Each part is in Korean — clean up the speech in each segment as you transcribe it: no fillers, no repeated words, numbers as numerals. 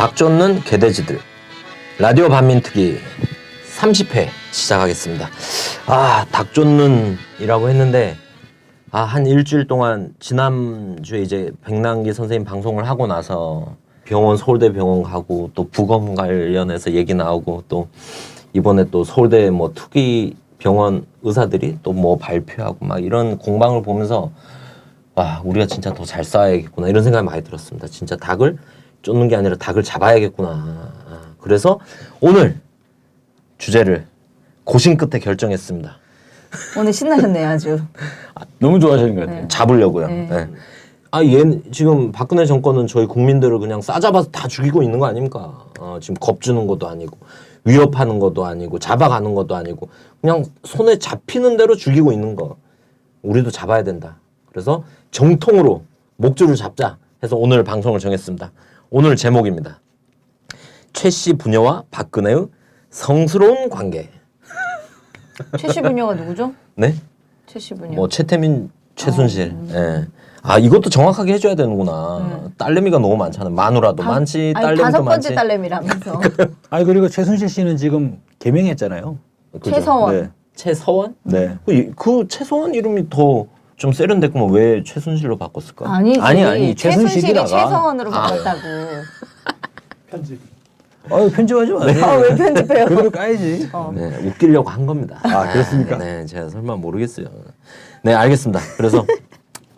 닭 쫓는 개돼지들 라디오 반민특위 30회 시작하겠습니다. 닭 쫓는이라고 했는데 한 일주일 동안 지난주에 이제 백남기 선생님 방송을 하고 나서 병원 서울대 병원 가고 또 부검 관련해서 얘기 나오고 또 이번에 또 서울대 뭐 투기 병원 의사들이 또 뭐 발표하고 막 이런 공방을 보면서 우리가 진짜 더 잘 싸워야겠구나 이런 생각이 많이 들었습니다. 진짜 닭을 쫓는 게 아니라 닭을 잡아야겠구나. 그래서 오늘 주제를 고심 끝에 결정했습니다. 오늘 신나셨네요, 아주. 너무 좋아하시는 것 같아요. 네. 잡으려고요. 네. 네. 지금 박근혜 정권은 저희 국민들을 그냥 싸잡아서 다 죽이고 있는 거 아닙니까? 지금 겁주는 것도 아니고 위협하는 것도 아니고 잡아가는 것도 아니고 그냥 손에 잡히는 대로 죽이고 있는 거. 우리도 잡아야 된다. 그래서 정통으로 목줄을 잡자 해서 오늘 방송을 정했습니다. 오늘 제목입니다. 최 씨 부녀와 박근혜의 성스러운 관계. 최씨 부녀가 누구죠? 네? 최씨 부녀. 뭐 최태민, 최순실. 예. 이것도 정확하게 해줘야 되는구나. 딸내미가 너무 많잖아. 마누라도 많지, 딸내미도 다섯 많지. 번째 딸내미라면서. 그리고 최순실 씨는 지금 개명했잖아요. 그죠? 최서원. 네. 최서원? 네. 그 최서원 이름이 더 좀 세련됐구만. 왜 최순실로 바꿨을까? 아니지. 아니, 최순실이 최순실이다가. 최서원으로 바꿨다고. 편집. 편집하지 마세요. 왜 편집해요? 그대로 까야지. 네, 웃기려고 한 겁니다. 그렇습니까? 네, 제가 설마 모르겠어요. 네, 알겠습니다. 그래서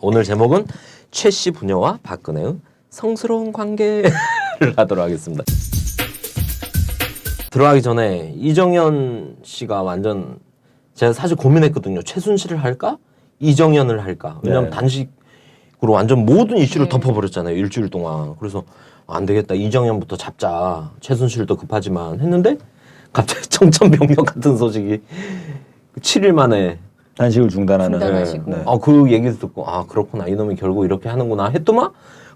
오늘 제목은 최 씨 부녀와 박근혜의 성스러운 관계를 하도록 하겠습니다. 들어가기 전에 이정현 씨가 완전 제가 사실 고민했거든요. 최순실을 할까? 이정현을 할까? 왜냐면 네. 단식으로 완전 모든 이슈를 덮어버렸잖아요. 일주일 동안. 그래서 안 되겠다. 이정현부터 잡자. 최순실도 급하지만 했는데 갑자기 청천벽력 같은 소식이 7일 만에 단식을 중단하는. 중단하시고. 네. 그 얘기를 듣고 그렇구나. 이놈이 결국 이렇게 하는구나 했더만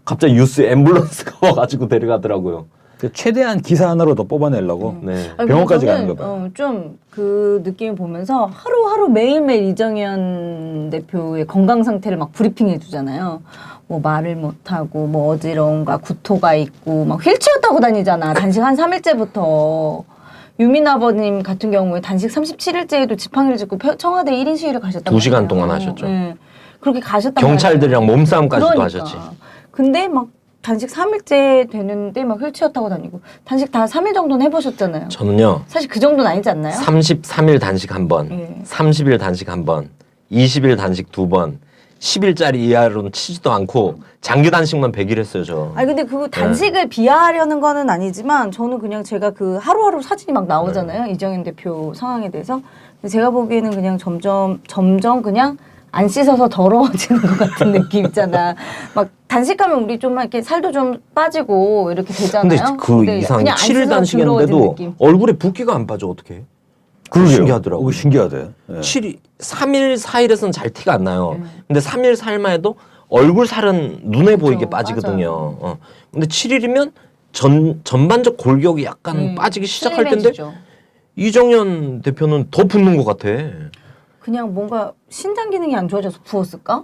갑자기 뉴스에 앰뷸런스가 와가지고 데려가더라고요. 최대한 기사 하나로 더 뽑아내려고 네. 병원까지 저는, 가는 거 봐요. 좀 그 느낌을 보면서 하루하루 매일매일 이정현 대표의 건강 상태를 막 브리핑해 주잖아요. 뭐 말을 못하고 뭐 어지러움과 구토가 있고 막 휠체어 타고 다니잖아. 단식 한 3일째부터. 유민 아버님 같은 경우에 단식 37일째에도 지팡이를 짚고 청와대 1인 시위를 가셨단 말이에요. 2시간 동안 하셨죠. 네. 그렇게 가셨단 경찰들이랑 말이에요. 몸싸움까지도 그러니까. 하셨지. 근데 막 단식 3일째 되는데 막 휠체어 타고 다니고 단식 다 3일 정도는 해보셨잖아요. 저는요. 사실 그 정도는 아니지 않나요? 33일 단식 한 번, 예. 30일 단식 한 번, 20일 단식 두 번, 10일짜리 이하로는 치지도 않고 장기 단식만 100일 했어요, 저. 아니 근데 그 단식을 비하하려는 거는 아니지만 저는 그냥 제가 그 하루하루 사진이 막 나오잖아요. 이정현 대표 상황에 대해서. 근데 제가 보기에는 그냥 점점 그냥 안 씻어서 더러워지는 것 같은 느낌 있잖아. 막 단식하면 우리 좀 이렇게 살도 좀 빠지고 이렇게 되잖아요. 근데 이상 그냥 안 7일 씻어서 단식했는데도 더러워진 느낌. 얼굴에 붓기가 안 빠져, 어떻게? 그러게요. 신기하더라고요. 그거 신기하대. 네. 3일, 4일에서는 잘 티가 안 나요. 근데 3일, 4일만 해도 얼굴 살은 눈에 보이게 빠지거든요. 근데 7일이면 전반적 골격이 약간 빠지기 시작할 텐데 슬림해지죠. 이정현 대표는 더 붓는 것 같아. 그냥 뭔가 신장 기능이 안 좋아져서 부었을까?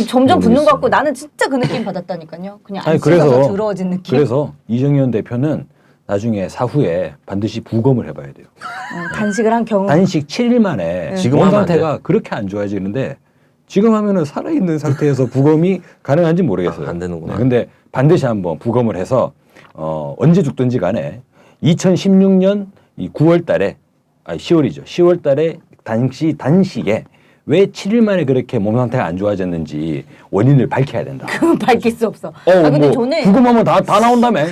점점 붓는 것 같고 나는 진짜 그 느낌 받았다니까요. 그냥 안 씻어서 더러워진 느낌. 그래서 이정현 대표는 나중에 사후에 반드시 부검을 해봐야 돼요. 단식을 한 경우. 단식 7일 만에 지금 몸 하면 안 상태가 그렇게 안 좋아지는데 지금 하면은 살아있는 상태에서 부검이 가능한지 모르겠어요. 안 되는구나. 근데 반드시 한번 부검을 해서 언제 죽든지 간에 2016년 이 9월 달에 10월이죠. 10월 달에 단식에 왜 7일 만에 그렇게 몸 상태가 안 좋아졌는지 원인을 밝혀야 된다. 그건 밝힐 수 없어. 근데 저는 부검하면 다 나온다며.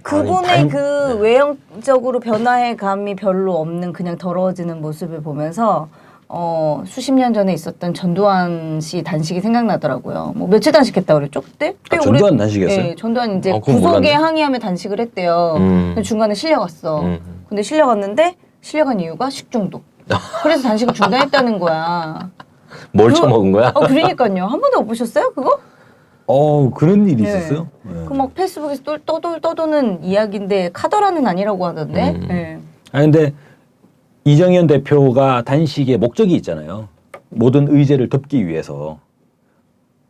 그분의 그 외형적으로 변화의 감이 별로 없는 그냥 더러워지는 모습을 보면서 수십 년 전에 있었던 전두환 씨 단식이 생각나더라고요. 뭐 며칠 단식했다고 그랬죠 그때? 전두환 단식했어요? 네, 전두환 이제 그건 구속에 몰랐네. 항의하며 단식을 했대요. 근데 중간에 실려갔어. 근데 실려갔는데 실려간 이유가 식중독. 그래서 단식을 중단했다는 거야. 뭘 처먹은 거야? 그러니까요. 한 번도 못 보셨어요 그거? 그런 일이 네. 있었어요? 그 막 페이스북에서 떠도는 이야기인데 카더라는 아니라고 하던데. 네. 근데 이정현 대표가 단식의 목적이 있잖아요. 모든 의제를 덮기 위해서.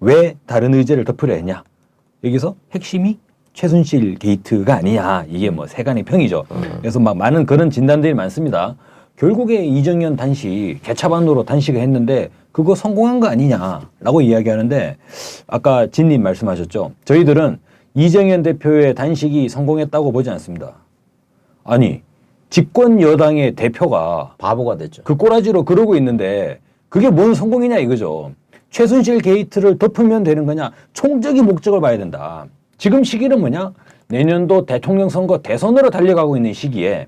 왜 다른 의제를 덮으려 했냐? 여기서 핵심이 최순실 게이트가 아니냐 이게 뭐 세간의 평이죠. 그래서 막 많은 그런 진단들이 많습니다. 결국에 이정현 단식 개차반으로 단식을 했는데 그거 성공한 거 아니냐라고 이야기하는데 아까 진님 말씀하셨죠. 저희들은 이정현 대표의 단식이 성공했다고 보지 않습니다. 아니 집권 여당의 대표가 바보가 됐죠. 그 꼬라지로 그러고 있는데 그게 뭔 성공이냐 이거죠. 최순실 게이트를 덮으면 되는 거냐? 총적인 목적을 봐야 된다. 지금 시기는 뭐냐? 내년도 대통령 선거 대선으로 달려가고 있는 시기에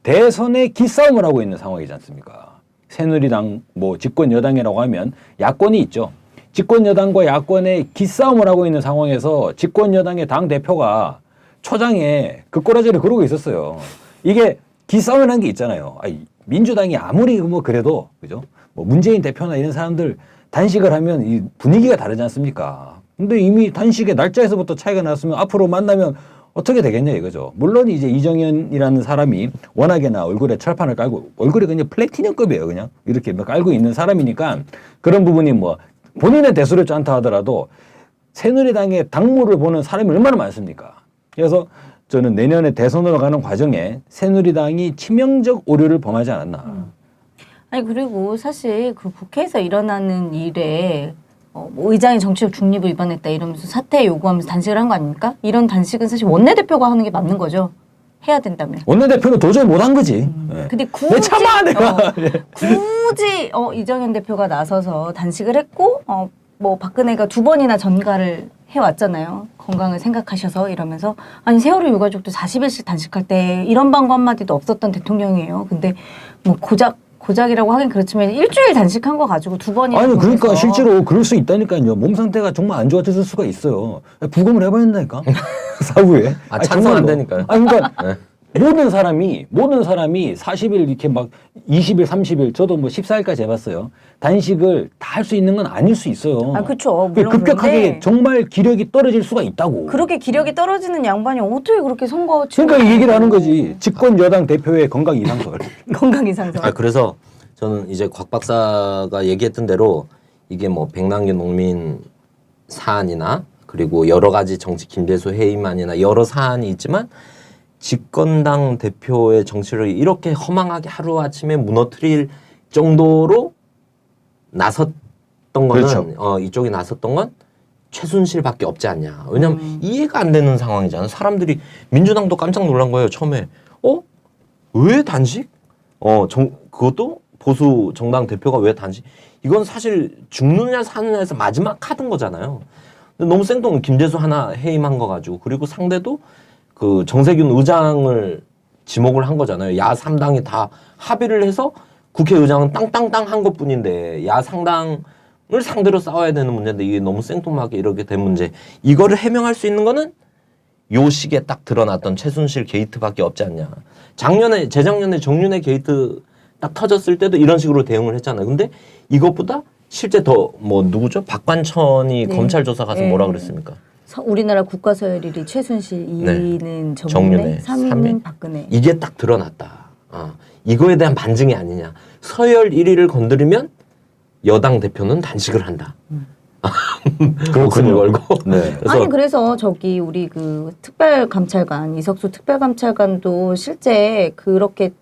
대선의 기싸움을 하고 있는 상황이지 않습니까? 새누리당 뭐 집권 여당이라고 하면 야권이 있죠. 집권 여당과 야권의 기싸움을 하고 있는 상황에서 집권 여당의 당 대표가 초장에 그 꼬라지를 그러고 있었어요. 이게 기싸움이라는 게 있잖아요. 아니, 민주당이 아무리 뭐 그래도 그죠? 뭐 문재인 대표나 이런 사람들 단식을 하면 이 분위기가 다르지 않습니까? 근데 이미 단식의 날짜에서부터 차이가 났으면 앞으로 만나면 어떻게 되겠냐 이거죠. 물론 이제 이정현이라는 사람이 워낙에나 얼굴에 철판을 깔고 얼굴이 그냥 플래티넘급이에요. 그냥 이렇게 막 깔고 있는 사람이니까 그런 부분이 뭐 본인은 대수롭지 않다 하더라도 새누리당의 당무를 보는 사람이 얼마나 많습니까? 그래서 저는 내년에 대선으로 가는 과정에 새누리당이 치명적 오류를 범하지 않았나. 아니 그리고 사실 그 국회에서 일어나는 일에 뭐 의장이 정치적 중립을 위반했다 이러면서 사퇴 요구하면서 단식을 한 거 아닙니까? 이런 단식은 사실 원내대표가 하는 게 맞는 거죠. 해야 된다면. 원내대표는 도저히 못한 거지. 네. 근데 내 굳이 참아 내가. 굳이 이정현 대표가 나서서 단식을 했고 뭐 박근혜가 2번이나 전가를 해왔잖아요. 건강을 생각하셔서 이러면서 아니 세월호 유가족도 40일씩 단식할 때 이런 방구 한마디도 없었던 대통령이에요. 근데 뭐 고작이라고 하긴 그렇지만 일주일 단식한 거 가지고 2번이나 아니 그러니까 실제로 그럴 수 있다니까요. 몸 상태가 정말 안 좋아졌을 수가 있어요. 부검을 해봐야 된다니까. 사후에. 아, 찬성 안 되니까요. 아니 그러니까 모든 사람이 40일 이렇게 막 20일, 30일 저도 뭐 14일까지 해봤어요. 단식을 다 할 수 있는 건 아닐 수 있어요. 아 그렇죠. 그게 물론 급격하게 그런데 정말 기력이 떨어질 수가 있다고. 그렇게 기력이 떨어지는 양반이 어떻게 그렇게 선거 그러니까 이 얘기를 하는 거지. 집권 여당 대표의 건강 이상설. 건강 이상선. 아, 그래서 저는 이제 곽 박사가 얘기했던 대로 이게 뭐 백남기 농민 사안이나 그리고 여러 가지 정치 김재수 해임안이나 여러 사안이 있지만 집권당 대표의 정치를 이렇게 허망하게 하루아침에 무너뜨릴 정도로 나섰던 거는 그렇죠. 이쪽이 나섰던 건 최순실밖에 없지 않냐. 왜냐면 이해가 안 되는 상황이잖아. 사람들이 민주당도 깜짝 놀란 거예요. 처음에 왜 단식? 그것도 보수 정당 대표가 왜 단식? 이건 사실 죽느냐 사느냐에서 마지막 카드인 거잖아요. 근데 너무 생뚱 김재수 하나 해임한 거 가지고 그리고 상대도 그 정세균 의장을 지목을 한 거잖아요. 야 3당이 다 합의를 해서 국회의장은 땅땅땅 한 것뿐인데 야 상당을 상대로 싸워야 되는 문제인데 이게 너무 생뚱하게 이렇게 된 문제. 이거를 해명할 수 있는 거는 요 시기에 딱 드러났던 최순실 게이트밖에 없지 않냐. 재작년에 정윤회 게이트 딱 터졌을 때도 이런 식으로 대응을 했잖아요. 근데 이것보다 실제 더 뭐 누구죠? 박관천이 네. 검찰 조사 가서 네. 뭐라 그랬습니까? 우리나라 국가서열 1위 최순실, 2위는 정윤회, 정윤회, 3위. 3위는 박근혜. 이게 딱 드러났다. 이거에 대한 반증이 아니냐. 서열 1위를 건드리면 여당 대표는 단식을 한다. 목숨을 걸고. 네. 아니 그래서 저기 우리 그 특별감찰관 이석수 특별감찰관도 실제 그렇게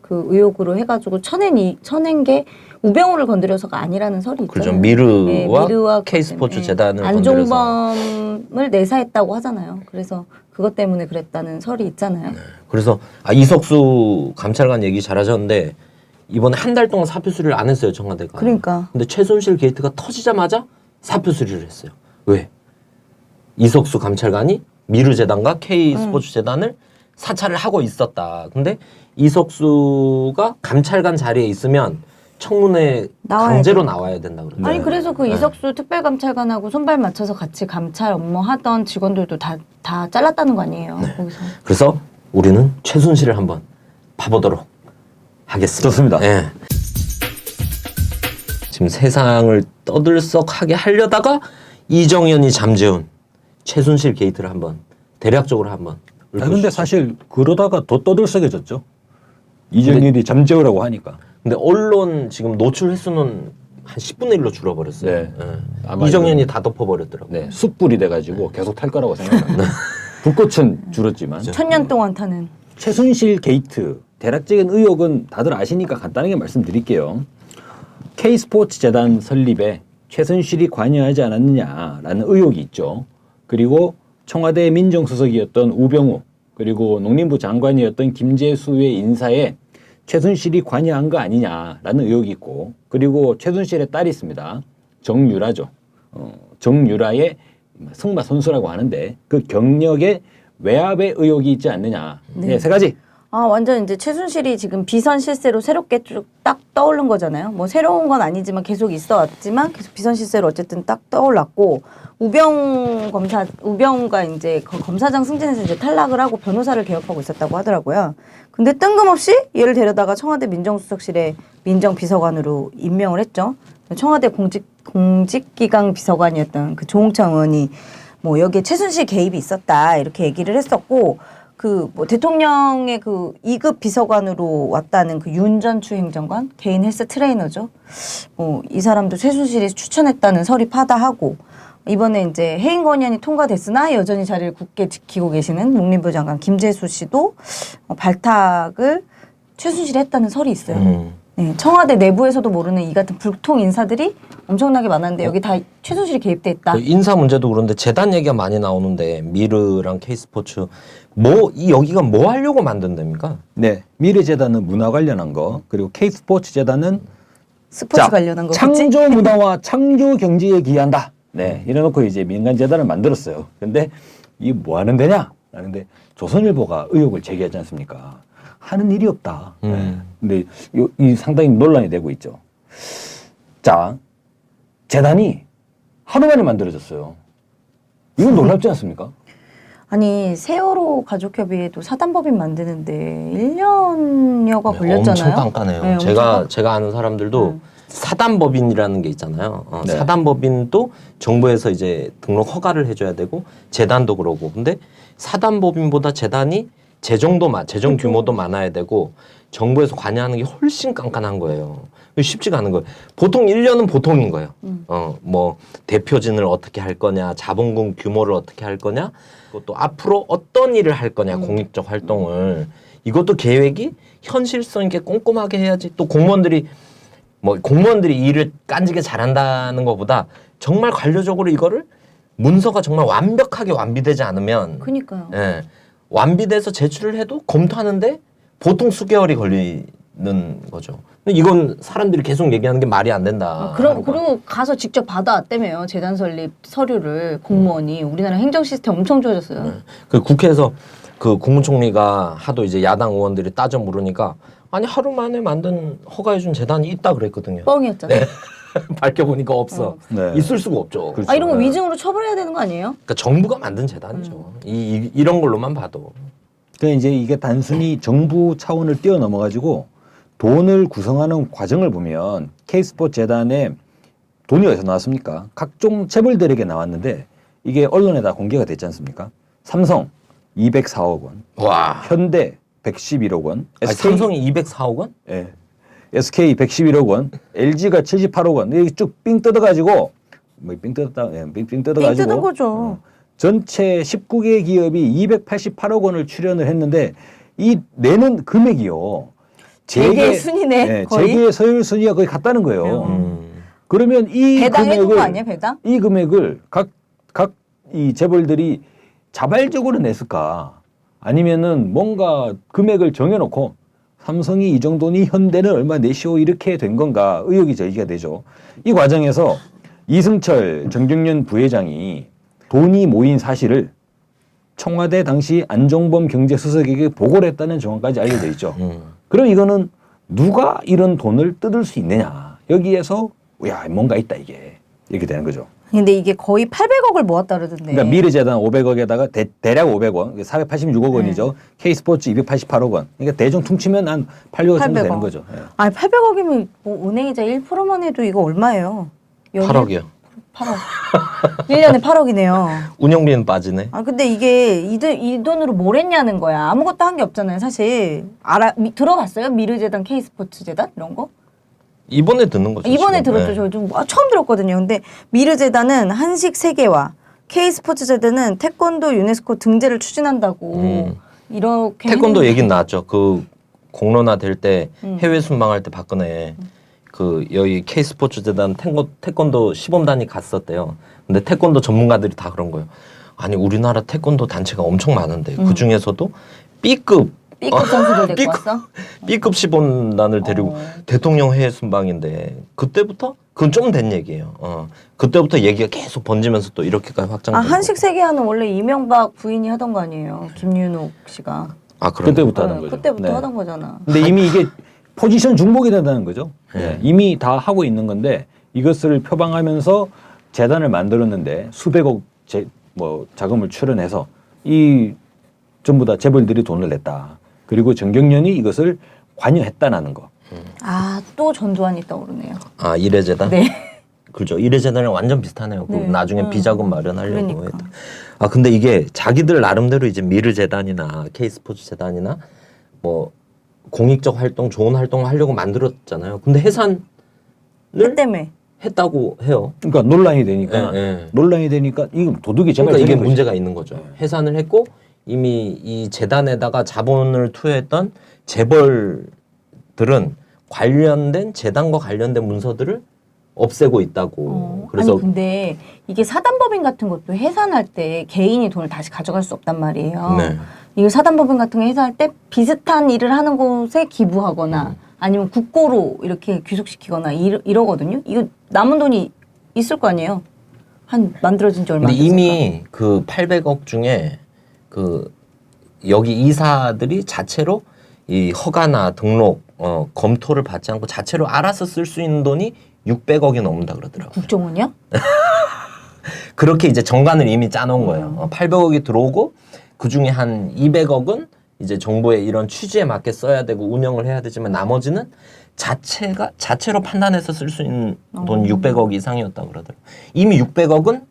그 의혹으로 해가지고 쳐낸 게 우병우를 건드려서가 아니라는 설이 있잖아요. 그죠. 미르와 미르와 K스포츠 네. 재단을 건드려서. 안종범을 내사했다고 하잖아요. 그래서 그것 때문에 그랬다는 설이 있잖아요. 그래서 이석수 감찰관 얘기 잘하셨는데 이번에 한 달 동안 사표 수리를 안 했어요. 청와대가. 그러니까. 근데 최순실 게이트가 터지자마자 사표 수리를 했어요. 왜? 이석수 감찰관이 미르 재단과 K 스포츠 재단을 사찰을 하고 있었다. 근데 이석수가 감찰관 자리에 있으면 청문회 강제로 나와야 된다 그러죠. 아니 그래서 그 이석수 특별감찰관하고 손발 맞춰서 같이 감찰 업무 하던 직원들도 다 잘랐다는 거 아니에요. 거기서. 그래서 우리는 최순실을 한번 봐보도록 하겠습니다. 좋습니다. 예. 지금 세상을 떠들썩하게 하려다가 이정현이 잠재운 최순실 게이트를 한번 대략적으로 한번 근데 사실 그러다가 더 떠들썩해졌죠. 이정현이 잠재우라고 하니까. 근데 언론 지금 노출 횟수는 한 10분의 1로 줄어버렸어요. 네. 예. 아마 이정현이 다 덮어버렸더라고요. 네, 숯불이 돼가지고 계속 탈 거라고 생각합니다. 불꽃은 줄었지만 천년 동안 타는. 최순실 게이트 대략적인 의혹은 다들 아시니까 간단하게 말씀드릴게요. K스포츠 재단 설립에 최순실이 관여하지 않았느냐라는 의혹이 있죠. 그리고 청와대 민정수석이었던 우병우 그리고 농림부 장관이었던 김재수의 인사에 최순실이 관여한 거 아니냐라는 의혹이 있고, 그리고 최순실의 딸이 있습니다. 정유라죠. 정유라의 승마 선수라고 하는데 그 경력에 외압의 의혹이 있지 않느냐. 네, 세 가지. 아, 완전 이제 최순실이 지금 비선 실세로 새롭게 쭉 딱 떠오른 거잖아요. 뭐 새로운 건 아니지만 계속 있어 왔지만 계속 비선 실세로 어쨌든 딱 떠올랐고, 우병우가 이제 검사장 승진해서 이제 탈락을 하고 변호사를 개업하고 있었다고 하더라고요. 근데 뜬금없이 얘를 데려다가 청와대 민정수석실에 민정비서관으로 임명을 했죠. 청와대 공직기강 비서관이었던 그 조홍천 의원이 뭐 여기에 최순실 개입이 있었다 이렇게 얘기를 했었고, 그 뭐 대통령의 그 2급 비서관으로 왔다는 그 윤전추 행정관, 개인 헬스 트레이너죠. 이 사람도 최순실이 추천했다는 설이 파다하고, 이번에 이제 해임 건의안이 통과됐으나 여전히 자리를 굳게 지키고 계시는 농림부 장관 김재수 씨도 발탁을 최순실이 했다는 설이 있어요. 네, 청와대 내부에서도 모르는 이 같은 불통 인사들이 엄청나게 많았는데 여기 다 최순실이 개입돼 있다. 그 인사 문제도 그런데 재단 얘기가 많이 나오는데 미르랑 K스포츠 여기가 뭐 하려고 만든 데입니까? 네, 미래재단은 문화 관련한 거, 그리고 K스포츠 재단은 스포츠 관련한 거겠지? 창조 문화와 창조 경제에 기여한다. 네, 이래놓고 이제 민간 재단을 만들었어요. 근데 이 뭐 하는 데냐? 라는데 조선일보가 의혹을 제기하지 않습니까? 하는 일이 없다. 네. 근데 이 상당히 논란이 되고 있죠. 자, 재단이 하루 만에 만들어졌어요. 이건 놀랍지 않습니까? 아니, 세월호 가족협의회도 사단법인 만드는데 1년여가 걸렸잖아요. 엄청 깐깐해요. 네, 제가 아는 사람들도 사단법인이라는 게 있잖아요. 네. 사단법인도 정부에서 이제 등록 허가를 해줘야 되고 재단도 그러고. 근데 사단법인보다 재단이 재정 규모도 많아야 되고 정부에서 관여하는 게 훨씬 깐깐한 거예요. 쉽지가 않은 거예요. 보통 1년은 보통인 거예요. 뭐 대표진을 어떻게 할 거냐, 자본금 규모를 어떻게 할 거냐, 또 앞으로 어떤 일을 할 거냐, 공익적 활동을. 이것도 계획이 현실성 있게 꼼꼼하게 해야지. 또 공무원들이 일을 깐지게 잘한다는 것보다 정말 관료적으로 이거를 문서가 정말 완벽하게 완비되지 않으면 그니까요. 예, 완비돼서 제출을 해도 검토하는데 보통 수개월이 걸리는 거죠. 근데 이건 사람들이 계속 얘기하는 게 말이 안 된다. 그리고 가서 직접 받아왔다며요. 재단 설립 서류를 공무원이. 우리나라 행정 시스템 엄청 좋아졌어요. 그 국회에서 그 국무총리가 하도 이제 야당 의원들이 따져 물으니까 아니 하루 만에 만든 허가해준 재단이 있다 그랬거든요. 뻥이었잖아요. 네. 밝혀보니까 없어. 네. 있을 수가 없죠. 그렇죠. 아, 이런 거 위증으로 처벌해야 되는 거 아니에요? 그러니까 정부가 만든 재단이죠. 이런 걸로만 봐도. 그러니까 이제 이게 단순히 정부 차원을 뛰어넘어가지고 돈을 구성하는 과정을 보면 K스포츠 재단에 돈이 어디서 나왔습니까? 각종 재벌들에게 나왔는데 이게 언론에다 공개가 됐지 않습니까? 삼성 204억 원, 와. 현대 111억 원, 삼성이 204억 원? 예. SK 111억 원, LG가 78억 원. 이게 쭉 삥 뜯어가지고 삥 뜯었다, 삥 뜯어가지고 삥 뜯은 거죠. 전체 19개 기업이 288억 원을 출연을 했는데 이 내는 금액이요. 재계 순위네, 네, 거의. 재계 서열 순위가 거의 같다는 거예요. 그러면 이 배당 해준 금액을 거 아니야, 배당? 이 금액을 각 이 재벌들이 자발적으로 냈을까? 아니면은 뭔가 금액을 정해놓고 삼성이 이 정도니 현대는 얼마 내시오 이렇게 된 건가 의혹이 제기가 되죠. 이 과정에서 이승철 정경련 부회장이 돈이 모인 사실을 청와대 당시 안종범 경제수석에게 보고를 했다는 정황까지 알려져 있죠. 그럼 이거는 누가 이런 돈을 뜯을 수 있느냐. 여기에서 야 뭔가 있다 이게 이렇게 되는 거죠. 근데 이게 거의 800억을 모았다 그러던데. 그러니까 미래재단 500억에다가 대략 500원, 486억 원이죠. K스포츠 288억 원. 그러니까 대충 퉁치면 한 800억 정도 되는 거죠. 예. 아니 800억이면 뭐 은행이자 1%만 해도 이거 얼마예요? 8억이요. 8억. 1년에 8억이네요. 운영비는 빠지네. 아 근데 이게 이 돈으로 뭘 했냐는 거야. 아무것도 한 게 없잖아요. 사실 들어봤어요? 미르재단, K스포츠 재단 이런 거? 이번에 듣는 거죠. 이번에 지금. 들었죠. 네. 저 좀 처음 들었거든요. 근데 미르재단은 한식 세계와 K스포츠재단은 태권도 유네스코 등재를 추진한다고 이렇게 태권도 했는데. 얘기는 나왔죠. 그 공론화 될 때 해외 순방할 때 박근혜 그 여기 K스포츠재단 태권도 시범단이 갔었대요. 근데 태권도 전문가들이 다 그런 거예요. 아니 우리나라 태권도 단체가 엄청 많은데 그 중에서도 B급 선수들 데리고 왔어? B급 시범단을 데리고 대통령 해외 순방인데 그때부터 그건 좀 된 얘기예요. 그때부터 얘기가 계속 번지면서 또 이렇게까지 확장된 한식 세계화는 원래 이명박 부인이 하던 거 아니에요? 김윤옥 씨가. 그때부터 하던 거죠. 그때부터 네. 하던 거잖아. 근데 이미 이게 포지션 중복이 된다는 거죠. 네. 이미 다 하고 있는 건데 이것을 표방하면서 재단을 만들었는데 수백억 자금을 출연해서 이 전부 다 재벌들이 돈을 냈다. 그리고 정경련이 이것을 관여했다라는 거. 또 전두환이 떠오르네요. 이래재단? 네. 그죠. 이래재단이랑 완전 비슷하네요. 그 네. 나중에 비자금 마련하려고 그러니까. 했다. 근데 이게 자기들 나름대로 이제 미르재단이나 K스포츠재단이나 뭐 공익적 활동, 좋은 활동을 하려고 만들었잖아요. 근데 해산을 해 때문에. 했다고 해요. 그러니까 논란이 되니까 논란이 되니까 이거 도둑이 제발 그러니까 이게 되는 거지. 문제가 있는 거죠. 해산을 했고 이미 이 재단에다가 자본을 투여했던 재벌들은 관련된 재단과 관련된 문서들을 없애고 있다고. 그래서 아니 근데 이게 사단법인 같은 것도 해산할 때 개인이 돈을 다시 가져갈 수 없단 말이에요. 네. 이거 사단법인 같은 거 해산할 때 비슷한 일을 하는 곳에 기부하거나 아니면 국고로 이렇게 귀속시키거나 이러거든요. 이거 남은 돈이 있을 거 아니에요. 한 만들어진 지 얼마 안 근데 됐을까? 이미 그 800억 중에 그 여기 이사들이 자체로 이 허가나 등록 검토를 받지 않고 자체로 알아서 쓸 수 있는 돈이 600억이 넘는다 그러더라고요. 국정원이요? 그렇게 이제 정관을 이미 짜놓은 거예요. 800억이 들어오고 그 중에 한 200억은 이제 정부의 이런 취지에 맞게 써야 되고 운영을 해야 되지만 나머지는 자체로 판단해서 쓸 수 있는 돈 600억 이상이었다 그러더라고요. 이미 600억은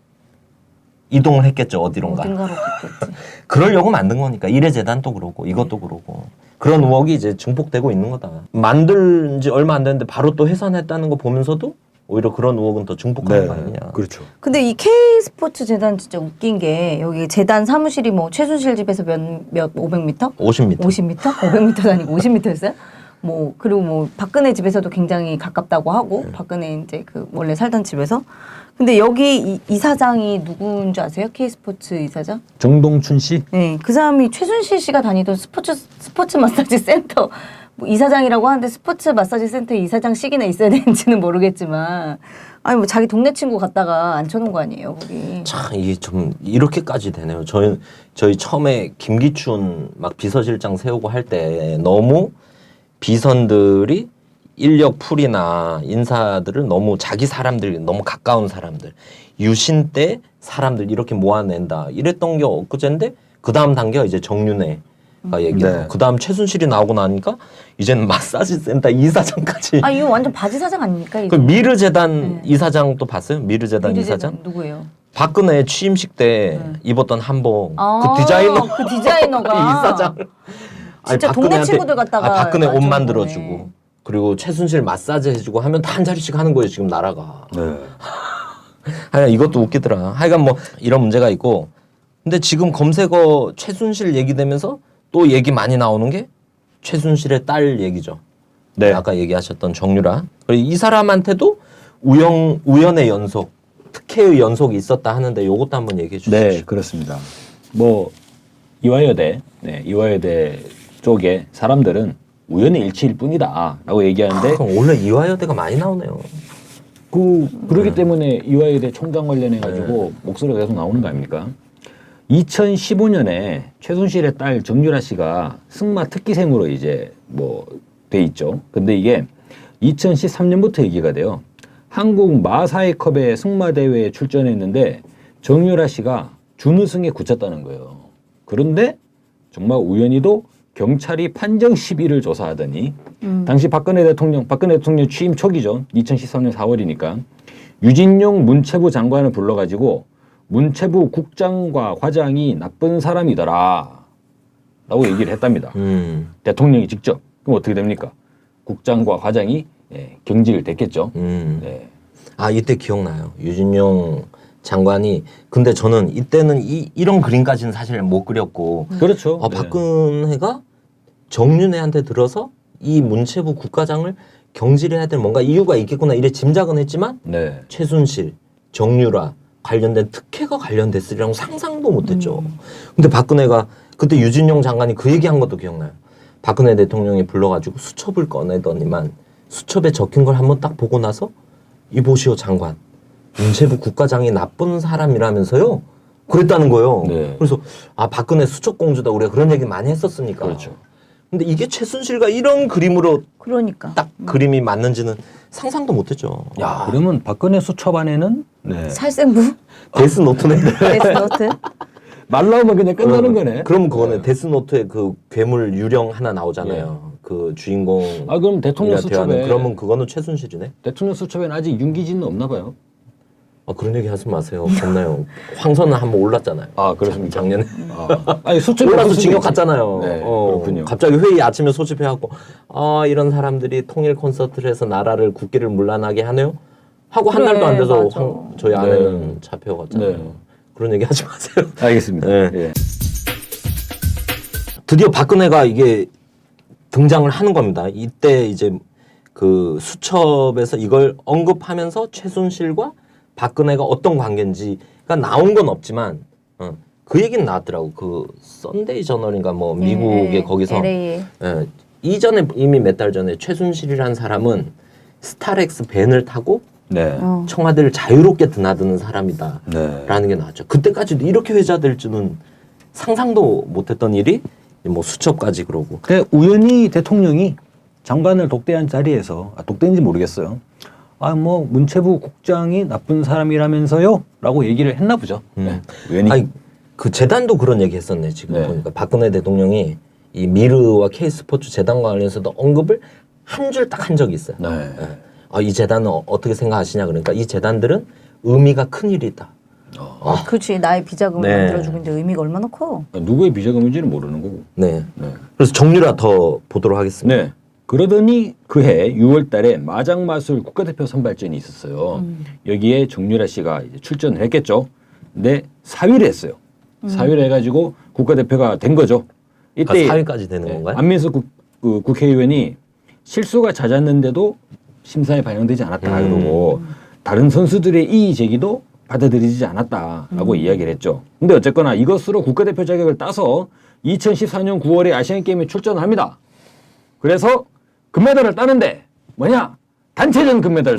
이동을 했겠죠. 어디론가. 어딘가로 갔겠지. 그러려고 만든 거니까. 이래재단도 그러고 이것도 그러고. 그런 의혹이 이제 증폭되고 있는 거다. 만든 지 얼마 안 됐는데 바로 또 해산했다는 거 보면서도 오히려 그런 의혹은 더 증폭하는 거 아니냐. 그렇죠. 근데 이 K스포츠 재단 진짜 웃긴 게 여기 재단 사무실이 뭐 최순실 집에서 몇 500m? 50m. 50m? 500m도 아니고 50m였어요? 뭐 그리고 뭐 박근혜 집에서도 굉장히 가깝다고 하고 박근혜 이제 그 원래 살던 집에서 근데 여기 이사장이 누군 줄 아세요? K스포츠 이사장? 정동춘 씨? 네, 그 사람이 최순실 씨가 다니던 스포츠 마사지 센터 뭐 이사장이라고 하는데 스포츠 마사지 센터 이사장씩이나 있어야 되는지는 모르겠지만 아니 뭐 자기 동네 친구 갔다가 앉혀놓은 거 아니에요 거기. 참 이게 좀 이렇게까지 되네요. 저희 처음에 김기춘 막 비서실장 세우고 할 때 너무 비선들이 인력 풀이나 인사들을 너무 자기 사람들 너무 가까운 사람들 유신 때 사람들 이렇게 모아낸다 이랬던 게 엊그제인데 그 다음 단계가 이제 정윤회가 얘기하고 네. 그 다음 최순실이 나오고 나니까 이제는 마사지 센터 이사장까지 아 이거 완전 바지 사장 아닙니까? 그 미르재단 이사장 또 봤어요? 미르재단 이사장? 누구예요? 박근혜 취임식 때 입었던 한복 아, 그 디자이너 그 디자이너가 이사장 진짜 동네 친구들 갖다가 박근혜 옷 맞춰놓은 만들어주고 거네. 그리고 최순실 마사지 해주고 하면 다 한 자리씩 하는 거예요 지금 나라가. 네. 하여간 이것도 웃기더라. 하여간 뭐 이런 문제가 있고 근데 지금 검색어 최순실 얘기되면서 또 얘기 많이 나오는 게 최순실의 딸 얘기죠. 네. 아까 얘기하셨던 정유라. 그리고 이 사람한테도 우연의 연속, 특혜의 연속이 있었다 하는데 요것도 한번 얘기해 주시죠. 네, 그렇습니다. 뭐 이화여대 쪽에 사람들은 우연의 일치일 뿐이다라고 얘기하는데 그럼 원래 이화여대가 많이 나오네요. 그러기 때문에 이화여대 총장 관련해 가지고 목소리가 계속 나오는 거 아닙니까? 2015년에 최순실의 딸 정유라 씨가 승마 특기생으로 이제 뭐 돼 있죠. 근데 이게 2013년부터 얘기가 돼요. 한국 마사회컵의 승마 대회에 출전했는데 정유라 씨가 준우승에 그쳤다는 거예요. 그런데 정말 우연히도 경찰이 판정 시비를 조사하더니 당시 박근혜 대통령 취임 초기죠. 2013년 4월이니까 유진용 문체부 장관을 불러가지고 문체부 국장과 과장이 나쁜 사람이더라 라고 얘기를 했답니다. 대통령이 직접. 그럼 어떻게 됩니까? 국장과 과장이 경질 됐겠죠. 음. 네. 아 이때 기억나요. 유진용 장관이 근데 저는 이때는 이런 그림까지는 사실 못 그렸고 그렇죠. 네. 박근혜가 정윤회한테 들어서 이 문체부 국가장을 경질해야 될 뭔가 이유가 있겠구나 이래 짐작은 했지만 네. 최순실, 정유라 관련된 특혜가 관련됐으리라고 상상도 못했죠. 근데 박근혜가 그때 유진용 장관이 그 얘기한 것도 기억나요. 박근혜 대통령이 불러가지고 수첩을 꺼내더니만 수첩에 적힌 걸 한번 딱 보고 나서 이보시오 장관 문체부 국가장이 나쁜 사람이라면서요. 그랬다는 거예요. 네. 그래서 박근혜 수첩 공주다 우리가 그런 얘기 많이 했었으니까. 그렇죠. 근데 이게 최순실과 이런 그림으로 그러니까. 딱 그림이 맞는지는 상상도 못했죠. 야, 그러면 박근혜 수첩 안에는 네. 살생부? 데스노트네. 데스노트? 말 나오면 그냥 끝나는 거네. 그러면 그거는 데스노트에 그 괴물 유령 하나 나오잖아요. 그 주인공. 아, 그럼 대통령 수첩에 그러면 그거는 최순실이네. 대통령 수첩에는 아직 윤기진은 없나 봐요. 그런 얘기 하지 마세요. 겁나요. 황선은 한번 올랐잖아요. 아, 그렇습니까? 작년에. 아니, 수첩에 올라서 없을 수도 징역 있지. 갔잖아요. 네, 그렇군요. 갑자기 회의 아침에 소집해갖고 이런 사람들이 통일 콘서트를 해서 나라를 국기를 문란하게 하네요. 하고 한 그래, 달도 안 돼서 맞아. 저희 아내는 네. 잡혀갔잖아요. 네. 그런 얘기 하지 마세요. 알겠습니다. 네. 예. 드디어 박근혜가 이게 등장을 하는 겁니다. 이때 이제 그 수첩에서 이걸 언급하면서 최순실과 박근혜가 어떤 관계인지가 나온 건 없지만 그 얘기는 나왔더라고. 그 썬데이 저널인가 뭐 미국의 거기서 LA. 이전에 이미 몇 달 전에 최순실이라는 사람은 스타렉스 밴을 타고 네. 청와대를 자유롭게 드나드는 사람이다. 네. 라는 게 나왔죠. 그때까지도 이렇게 회자될 줄은 상상도 못했던 일이 뭐 수첩까지 그러고. 근데 우연히 대통령이 장관을 독대한 자리에서 독대인지 모르겠어요. 뭐 문체부 국장이 나쁜 사람이라면서요? 라고 얘기를 했나 보죠. 네. 우연히. 아니 그 재단도 그런 얘기 했었네. 지금 네. 보니까 박근혜 대통령이 이 미르와 K스포츠 재단과 관련해서도 언급을 한 줄 딱 한 적이 있어요. 네. 이 재단은 어떻게 생각하시냐 그러니까 이 재단들은 의미가 큰 일이다. 그렇지. 나의 비자금을 네. 만들어주고 있는데 의미가 얼마나 커. 누구의 비자금인지는 모르는 거고. 네. 네. 그래서 정유라 더 보도록 하겠습니다. 네. 그러더니 그해 6월 달에 마장마술 국가대표 선발전이 있었어요. 여기에 정유라 씨가 이제 출전을 했겠죠. 근데 4위를 했어요. 4위를 해가지고 국가대표가 된 거죠. 이때 4위까지 되는 건가요? 안민석 국회의원이 실수가 잦았는데도 심사에 반영되지 않았다 그러고 다른 선수들의 이의 제기도 받아들이지 않았다라고 이야기를 했죠. 근데 어쨌거나 이것으로 국가대표 자격을 따서 2014년 9월에 아시안게임에 출전을 합니다. 그래서 금메달을 따는데 뭐냐? 단체전 금메달을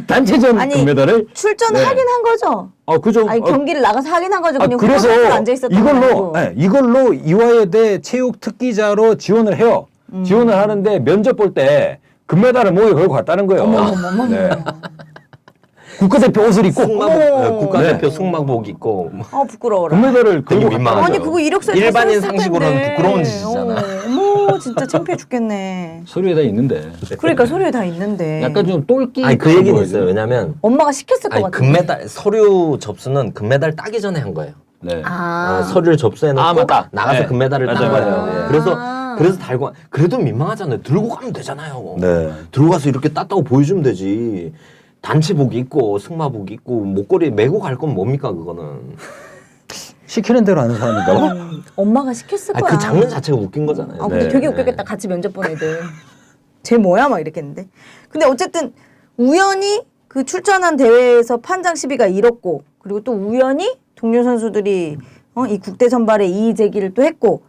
단체전 아니, 금메달을 출전하긴 한 거죠. 그죠. 아니 경기를 나가서 하긴 한 거죠. 그냥 그래서 후보로 앉아 있었던 이걸로 거고. 이걸로 이화여대 체육 특기자로 지원을 해요. 지원을 하는데 면접 볼 때 금메달을 목에 걸고 갔다는 거예요. 어머머머머. 네. 국가대표 옷을 입고 국가대표 네. 승마복 입고 부끄러워라. 금메달을 되게 걸고 민망하죠. 갔다는 아니 거예요. 그거 이력서에 일반인 다 썼을 상식으로는 텐데. 부끄러운 짓이잖아. 어머 진짜 창피해 죽겠네. 서류에 다 있는데 그러니까 소리에 다 있는데. 약간 좀 똘끼 그 얘기는 있어요. 왜냐면 엄마가 시켰을 것 같아. 금메달 서류 접수는 금메달 따기 전에 한 거예요. 네. 서류를 접수해놓고 맞다. 나가서 네. 금메달을 딴 맞아요, 거예요. 맞아요. 네. 그래서 달고 그래도 민망하잖아요. 들고 가면 되잖아요. 네. 들고 가서 이렇게 땄다고 보여주면 되지. 단체복 입고 승마복 입고 목걸이 메고 갈 건 뭡니까 그거는. 시키는 대로 하는 사람인가 봐. 엄마가 시켰을 거야. 그 장면 자체가 웃긴 거잖아요. 근데 네. 되게 웃겼겠다. 같이 면접 본 애들. 쟤 뭐야? 막 이랬겠는데. 근데 어쨌든 우연히 그 출전한 대회에서 판장 시비가 일었고 그리고 또 우연히 동료 선수들이 이 국대 선발에 이의 제기를 또 했고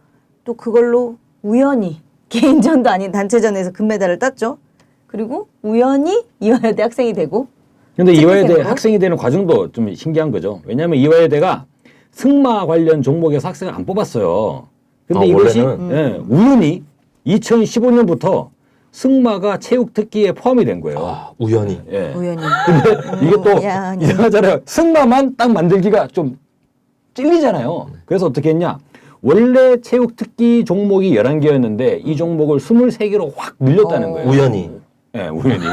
또 그걸로 우연히 개인전도 아닌 단체전에서 금메달을 땄죠. 그리고 우연히 이화여대 학생이 되고 근데 이화여대 되고. 학생이 되는 과정도 좀 신기한 거죠. 왜냐하면 이화여대가 승마 관련 종목에서 학생을 안 뽑았어요. 근데 이것이 원래는? 우연히 2015년부터 승마가 체육 특기에 포함이 된 거예요. 우연히. 예. 우연히. 근데 이게 또 우연히. 이상하잖아요. 승마만 딱 만들기가 좀 찔리잖아요. 그래서 어떻게 했냐? 원래 체육 특기 종목이 11개였는데 이 종목을 23개로 확 늘렸다는 거예요. 우연히. 예, 우연히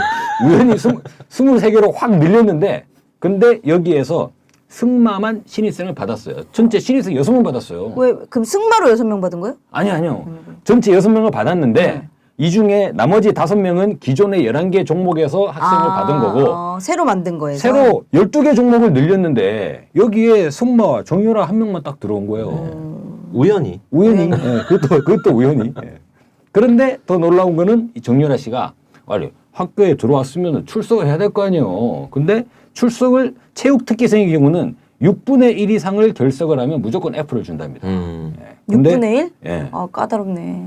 23개로 확 늘렸는데 근데 여기에서 승마만 신입생을 받았어요. 전체 신입생 6명 받았어요. 왜 그럼 승마로 6명 받은 거예요? 아니요. 전체 6명을 받았는데 이 중에 나머지 5명은 기존의 11개 종목에서 학생을 받은 거고 새로 만든 거예요. 새로 12개 종목을 늘렸는데 여기에 승마, 정유라 한 명만 딱 들어온 거예요. 우연히. 우연히. 예, 그것도 우연히. 예. 그런데 더 놀라운 거는 이 정유라 씨가 아니 학교에 들어왔으면 출석을 해야 될 거 아니에요. 근데 출석을 체육 특기생의 경우는 6분의 1 이상을 결석을 하면 무조건 F를 준답니다. 예. 근데 6분의 1? 예. 아, 까다롭네.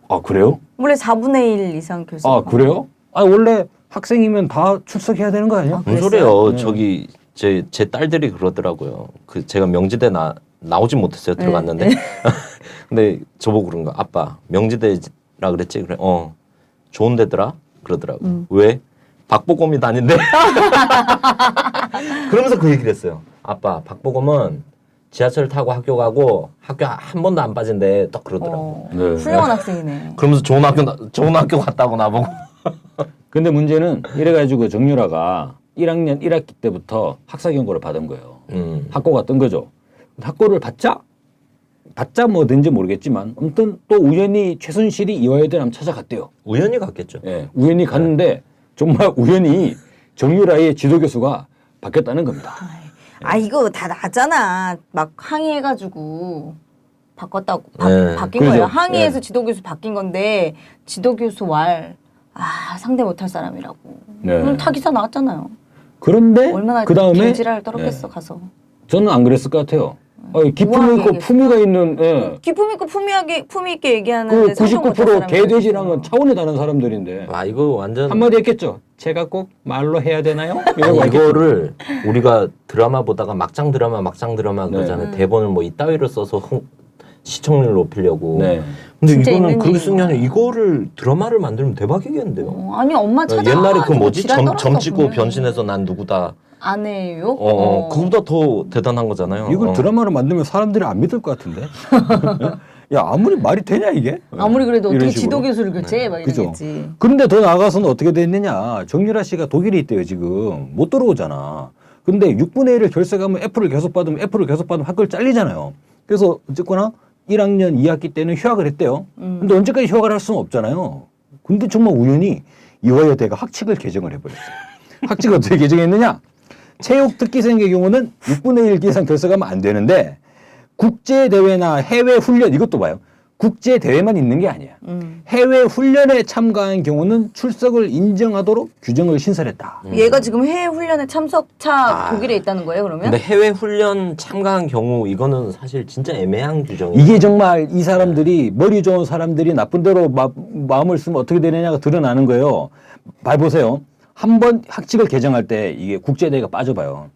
아 그래요? 원래 4분의 1 이상 결석. 아 그래요? 아 원래 학생이면 다 출석해야 되는 거 아니야? 무슨 소리예요? 저기 제 딸들이 그러더라고요. 그 제가 명지대 나오진 못했어요. 들어갔는데. 근데 저보고 그런 거. 아빠 명지대라 그랬지? 그래. 좋은 데더라. 그러더라고. 왜? 박보검이 다닌대. 그러면서 그 얘기를 했어요. 아빠 박보검은 지하철 타고 학교 가고 학교 한 번도 안 빠진대. 딱 그러더라고. 네. 훌륭한 학생이네. 그러면서 좋은 학교 갔다고 나보고. 근데 문제는 이래가지고 정유라가 1학년 1학기 때부터 학사 경고를 받은 거예요. 학고가 뜬 거죠. 학고를 받자 뭐든지 모르겠지만 아무튼 또 우연히 최순실이 이화여대를 한번 찾아갔대요. 우연히 갔겠죠. 예, 우연히 갔는데 정말 우연히 정유라의 지도교수가 바뀌었다는 겁니다. 아 이거 다 나잖아. 막 항의해가지고 바꿨다고 바뀐 그렇죠. 거예요. 항의해서 네. 지도교수 바뀐 건데 지도교수 상대 못할 사람이라고. 네. 그럼 다 기사 나왔잖아요. 그런데 얼마나 그 다음에 개지랄 떨었겠어 가서. 저는 안 그랬을 것 같아요. 기품 우아하게 있고 품위가 있는 기품 있고 품위 있게 그 얘기하는데 상종 못할 99% 사람이 개돼지랑은 차원이 다른 사람들인데 아 이거 완전 한마디 했겠죠. 제가 꼭 말로 해야 되나요? 아니, 이거를 우리가 드라마 보다가 막장 드라마 그러잖아요. 대본을 뭐 이따위로 써서 시청률 높이려고. 네. 근데 진짜 이거는 있는 그렇게 쓰는 게 얘기구나. 아니라 이거를 드라마를 만들면 대박이겠는데요. 아니 엄마 찾아. 옛날에 그 뭐지? 지랄 떨었어, 점 찍고 분명히. 변신해서 난 누구다. 아내요? 그거보다 더 대단한 거잖아요. 이걸 드라마로 만들면 사람들이 안 믿을 것 같은데. 야 아무리 말이 되냐 이게? 아무리 그래도 이런 어떻게 식으로. 지도교수를 교체해? 막 그죠. 이러겠지. 그런데 더 나아가서는 어떻게 됐느냐. 정유라 씨가 독일에 있대요 지금. 못 들어오잖아. 근데 6분의 1을 결석하면 F를 계속 받으면 학교를 잘리잖아요. 그래서 어쨌거나 1학년 2학기 때는 휴학을 했대요. 근데 언제까지 휴학을 할 수는 없잖아요. 근데 정말 우연히 이화여대가 학칙을 개정을 해버렸어요. 학칙을 어떻게 개정했느냐. 체육 특기생의 경우는 6분의 1 이상 결석하면 안 되는데 국제대회나 해외 훈련 이것도 봐요. 국제대회만 있는 게 아니야. 해외 훈련에 참가한 경우는 출석을 인정하도록 규정을 신설했다. 얘가 지금 해외 훈련에 참석차 독일에 있다는 거예요, 그러면? 근데 해외 훈련 참가한 경우 이거는 사실 진짜 애매한 규정이에요. 이게 정말 이 사람들이 머리 좋은 사람들이 나쁜 대로 마음을 쓰면 어떻게 되느냐가 드러나는 거예요. 봐보세요. 한번 학칙을 개정할 때 이게 국제대회가 빠져봐요.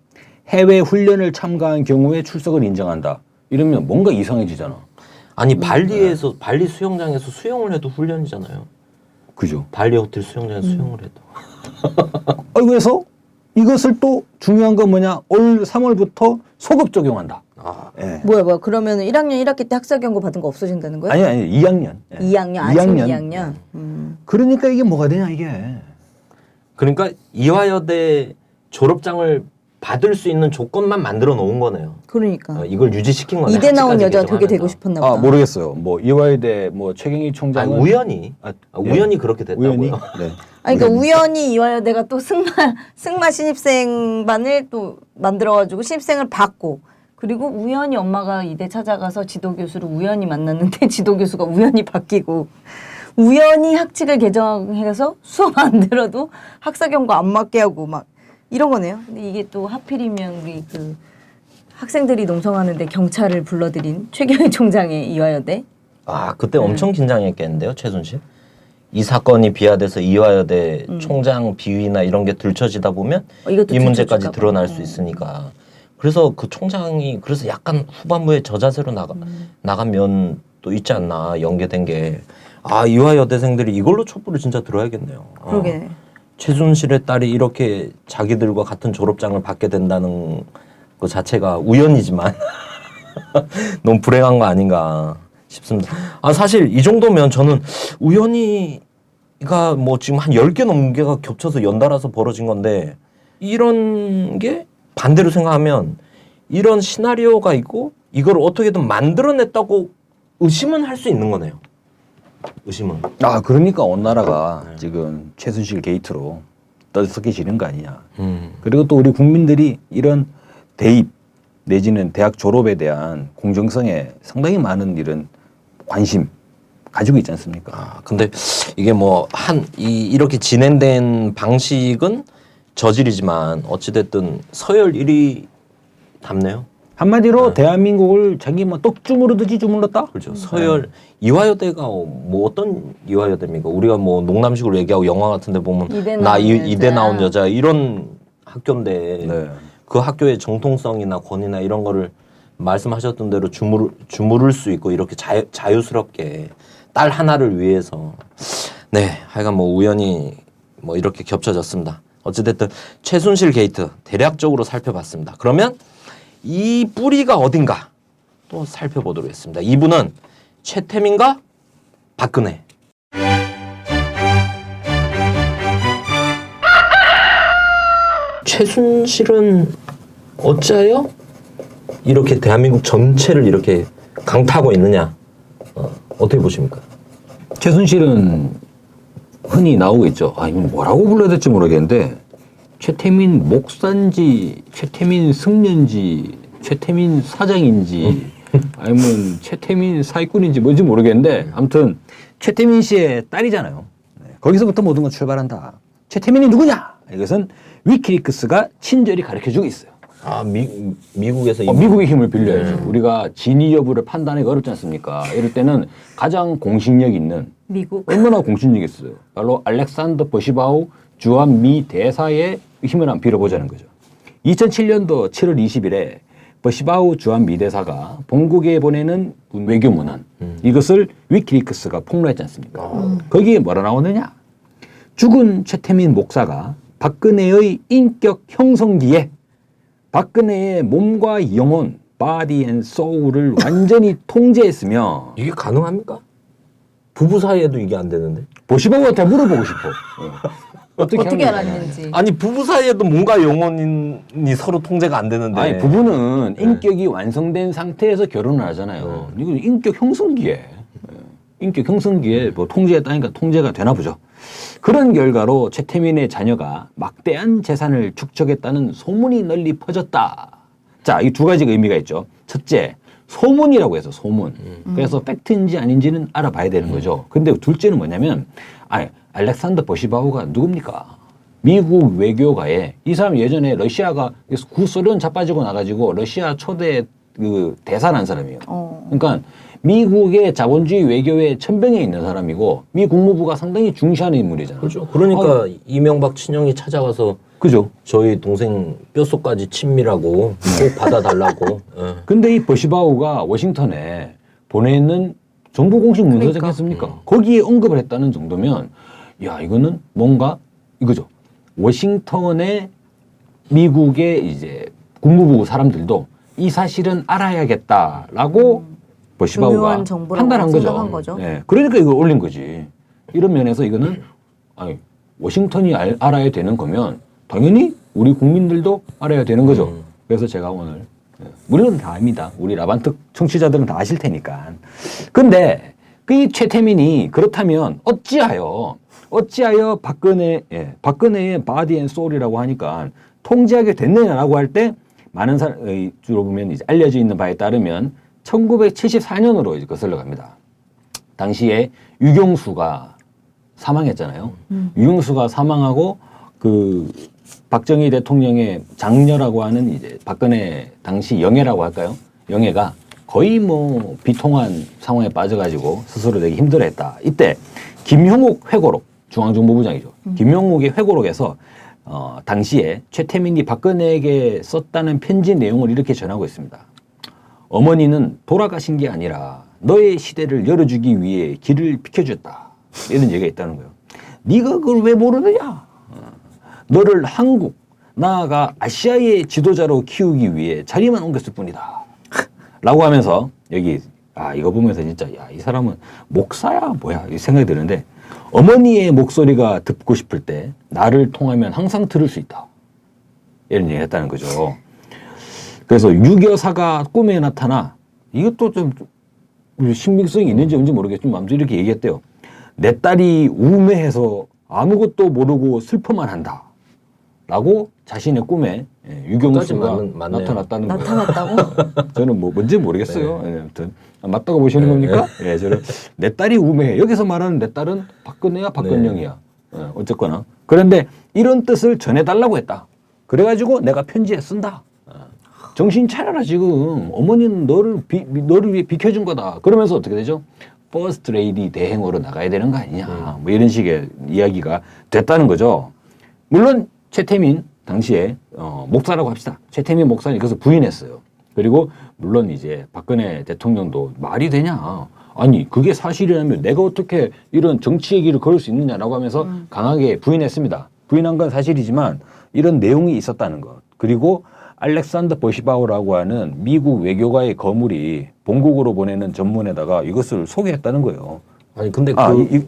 해외 훈련을 참가한 경우에 출석을 인정한다. 이러면 뭔가 이상해지잖아. 아니 발리 수영장에서 수영을 해도 훈련이잖아요. 그죠? 발리 호텔 수영장에서 수영을 해도. 그래서 이것을 또 중요한 건 뭐냐? 올 3월부터 소급 적용한다. 예. 뭐야. 그러면 1학년 1학기 때 학사 경고 받은 거 없어진다는 거예요? 아니 2학년. 예. 2학년. 지금 2학년. 그러니까 이게 뭐가 되냐 이게. 그러니까 이화여대 졸업장을 받을 수 있는 조건만 만들어 놓은 거네요. 그러니까. 이걸 유지시킨 거네. 이대 나온 학칙까지 여자가 되게 되고 개정하면서. 싶었나 보다. 모르겠어요. 뭐 이화여대 뭐 최경희 총장은 우연히 예. 우연히 그렇게 됐다고요. 우연히. 네. 아니, 그러니까 우연히 이화여대가 또 승마 신입생반을 또 만들어가지고 신입생을 받고 그리고 우연히 엄마가 이대 찾아가서 지도교수를 우연히 만났는데 지도교수가 우연히 바뀌고 우연히 학칙을 개정해서 수업 안 들어도 학사 경고 안 맞게 하고 막 이런 거네요. 근데 이게 또 하필이면 우리 그 학생들이 농성하는데 경찰을 불러들인 최경희 총장의 이화여대. 그때 엄청 긴장했겠는데요, 최순실. 이 사건이 비화돼서 이화여대 총장 비위나 이런 게 들춰지다 보면 이것도 이 문제까지 들춰질까 봐. 드러날 수 있으니까. 그래서 그 총장이 그래서 약간 후반부에 저자세로 나간 면도 있지 않나, 연계된 게. 이화여대생들이 이걸로 촛불을 진짜 들어야겠네요. 그러게. 최순실의 딸이 이렇게 자기들과 같은 졸업장을 받게 된다는 것 자체가 우연이지만 너무 불행한 거 아닌가 싶습니다. 사실 이 정도면 저는 우연히가 뭐 지금 한 10개 넘게가 겹쳐서 연달아서 벌어진 건데 이런 게 반대로 생각하면 이런 시나리오가 있고 이걸 어떻게든 만들어냈다고 의심은 할 수 있는 거네요. 의심은. 그러니까 온 나라가 지금 최순실 게이트로 떠들썩해지는 거 아니냐. 그리고 또 우리 국민들이 이런 대입 내지는 대학 졸업에 대한 공정성에 상당히 많은 이런 관심 가지고 있지 않습니까? 근데 이게 뭐 이렇게 진행된 방식은 저질이지만 어찌됐든 서열 1위 답네요. 한마디로 대한민국을 자기 뭐 떡주무르듯이 주물렀다? 그렇죠. 서열 이화여대가 뭐 어떤 이화여대입니까? 우리가 뭐 농담식으로 얘기하고 영화 같은데 보면 이대 나 나온 이대 여자. 나온 여자 이런 학교인데 네. 그 학교의 정통성이나 권위나 이런 거를 말씀하셨던 대로 주무를 수 있고 이렇게 자유스럽게 딸 하나를 위해서 하여간 뭐 우연히 뭐 이렇게 겹쳐졌습니다. 어찌됐든 최순실 게이트 대략적으로 살펴봤습니다. 그러면 이 뿌리가 어딘가 또 살펴보도록 하겠습니다. 이분은 최태민과 박근혜. 최순실은 어찌하여 이렇게 대한민국 전체를 이렇게 강타하고 있느냐? 어떻게 보십니까? 최순실은 흔히 나오고 있죠. 이건 뭐라고 불러야 될지 모르겠는데 최태민 목사인지 최태민 승려인지 최태민 사장인지 아니면 최태민 사기꾼인지 뭔지 모르겠는데 아무튼 최태민 씨의 딸이잖아요. 거기서부터 모든 건 출발한다. 최태민이 누구냐? 이것은 위키리크스가 친절히 가르쳐주고 있어요. 미국에서 미국의 힘을 빌려야죠. 우리가 진위 여부를 판단하기 어렵지 않습니까? 이럴 때는 가장 공신력 있는 미국. 얼마나 공신력 있어요. 바로 알렉산더 버시바우 주한 미 대사의 힘을 한번 빌어보자는 거죠. 2007년도 7월 20일에 버시바우 주한 미 대사가 본국에 보내는 외교 문안 이것을 위키리크스가 폭로했지 않습니까? 거기에 뭐라 나오느냐? 죽은 최태민 목사가 박근혜의 인격 형성기에 박근혜의 몸과 영혼, body and soul을 완전히 통제했으며 이게 가능합니까? 부부 사이에도 이게 안 되는데? 버시바우한테 물어보고 싶어. 어떻게 알았는지. 아니 부부 사이에도 몸과 영혼이 서로 통제가 안 되는데. 아니 부부는 인격이 완성된 상태에서 결혼을 하잖아요. 이거 인격 형성기에 인격 형성기에 뭐 통제했다니까 통제가 되나 보죠. 그런 결과로 최태민의 자녀가 막대한 재산을 축적했다는 소문이 널리 퍼졌다. 자, 이 두 가지가 의미가 있죠. 첫째, 소문이라고 해서 소문. 그래서 팩트인지 아닌지는 알아봐야 되는 거죠. 근데 둘째는 뭐냐면, 알렉산더 버시바우가 누굽니까? 미국 외교가에 이 사람 예전에 러시아가 구소련 자빠지고 나가지고 러시아 초대 그 대사란 사람이에요. 그러니까 미국의 자본주의 외교에 천병에 있는 사람이고 미 국무부가 상당히 중시하는 인물이잖아요. 그렇죠. 그러니까 이명박 친형이 찾아가서 그죠? 저희 동생 뼛속까지 친밀하고 꼭 받아달라고. 근데 이 버시바우가 워싱턴에 보내는 정부 공식 문서지 않습니까? 거기에 언급을 했다는 정도면 야 이거는 뭔가 이거죠. 워싱턴의 미국의 이제 국무부 사람들도 이 사실은 알아야겠다라고 버시바우가 중요한 정보라고 판단한 생각한 거죠. 네. 그러니까 이걸 올린 거지. 이런 면에서 이거는 워싱턴이 알아야 되는 거면 당연히 우리 국민들도 알아야 되는 거죠. 그래서 제가 오늘 우리는 다 압니다. 우리 라반특 청취자들은 다 아실 테니까. 근데 그 최태민이 그렇다면 어찌하여 박근혜의 바디 앤 소울이라고 하니까 통제하게 됐느냐라고 할 때 많은 사람 주로 보면 이제 알려져 있는 바에 따르면 1974년으로 이제 거슬러 갑니다. 당시에 유경수가 사망했잖아요. 유경수가 사망하고 그 박정희 대통령의 장녀라고 하는 이제 박근혜 당시 영예라고 할까요? 영예가 거의 뭐 비통한 상황에 빠져가지고 스스로 되게 힘들어했다. 이때 김형욱 회고록 중앙정보부장이죠. 김형욱의 회고록에서 당시에 최태민이 박근혜에게 썼다는 편지 내용을 이렇게 전하고 있습니다. 어머니는 돌아가신 게 아니라 너의 시대를 열어주기 위해 길을 비켜줬다. 이런 얘기가 있다는 거예요. 네가 그걸 왜 모르느냐? 너를 한국, 나아가 아시아의 지도자로 키우기 위해 자리만 옮겼을 뿐이다. 라고 하면서 여기 이거 보면서 진짜 이 사람은 목사야 뭐야 이 생각이 드는데 어머니의 목소리가 듣고 싶을 때 나를 통하면 항상 들을 수 있다. 이런 얘기를 했다는 거죠. 그래서 유교사가 꿈에 나타나 이것도 좀 신빙성이 있는지 없는지 모르겠지만 아무튼 이렇게 얘기했대요. 내 딸이 우매해서 아무것도 모르고 슬퍼만 한다. 라고 자신의 꿈에 유경수가 맞네요. 나타났다는 거예요. 나타났다고? 저는 뭐 뭔지 모르겠어요. 네. 예, 아무튼 맞다고 보시는 겁니까? 예, 저는 내 딸이 우매해. 여기서 말하는 내 딸은 박근혜야, 박근영이야. 예, 어쨌거나. 그런데 이런 뜻을 전해달라고 했다. 그래가지고 내가 편지에 쓴다. 정신 차려라 지금. 어머니는 너를 위해 비켜준 거다. 그러면서 어떻게 되죠? 퍼스트 레이디 대행으로 나가야 되는 거 아니냐. 뭐 이런 식의 이야기가 됐다는 거죠. 물론 최태민 당시에 목사라고 합시다. 최태민 목사님 그래서 부인했어요. 그리고 물론 이제 박근혜 대통령도 말이 되냐. 아니 그게 사실이라면 내가 어떻게 이런 정치 얘기를 걸을 수 있느냐라고 하면서 강하게 부인했습니다. 부인한 건 사실이지만 이런 내용이 있었다는 것. 그리고 알렉산더 버시바우라고 하는 미국 외교가의 거물이 본국으로 보내는 전문에다가 이것을 소개했다는 거예요. 아니 근데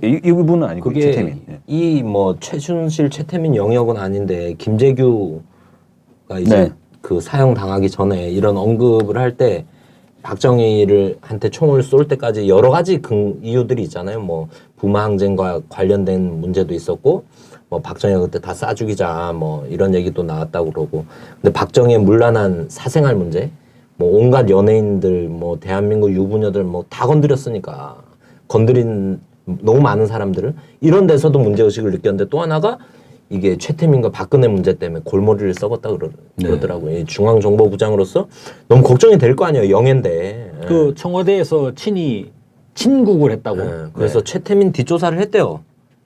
이분은 아니고 그게 최태민. 예. 이 뭐 최순실, 최태민 영역은 아닌데 김재규가 이제 네. 그 사형 당하기 전에 이런 언급을 할 때 박정희를 한테 총을 쏠 때까지 여러 가지 이유들이 있잖아요. 뭐 부마 항쟁과 관련된 문제도 있었고, 뭐 박정희가 그때 다 쏴 죽이자 뭐 이런 얘기도 나왔다고 그러고. 근데 박정희의 문란한 사생활 문제, 뭐 온갖 연예인들, 뭐 대한민국 유부녀들 뭐 다 건드렸으니까 건드린 너무 많은 사람들을 이런 데서도 문제의식을 느꼈는데 또 하나가 이게 최태민과 박근혜 문제 때문에 골머리를 썩었다 그러더라고요. 이 중앙정보부장으로서 너무 걱정이 될 거 아니에요. 영예인데. 그 청와대에서 친국을 했다고. 그래서 최태민 뒷조사를 했대요.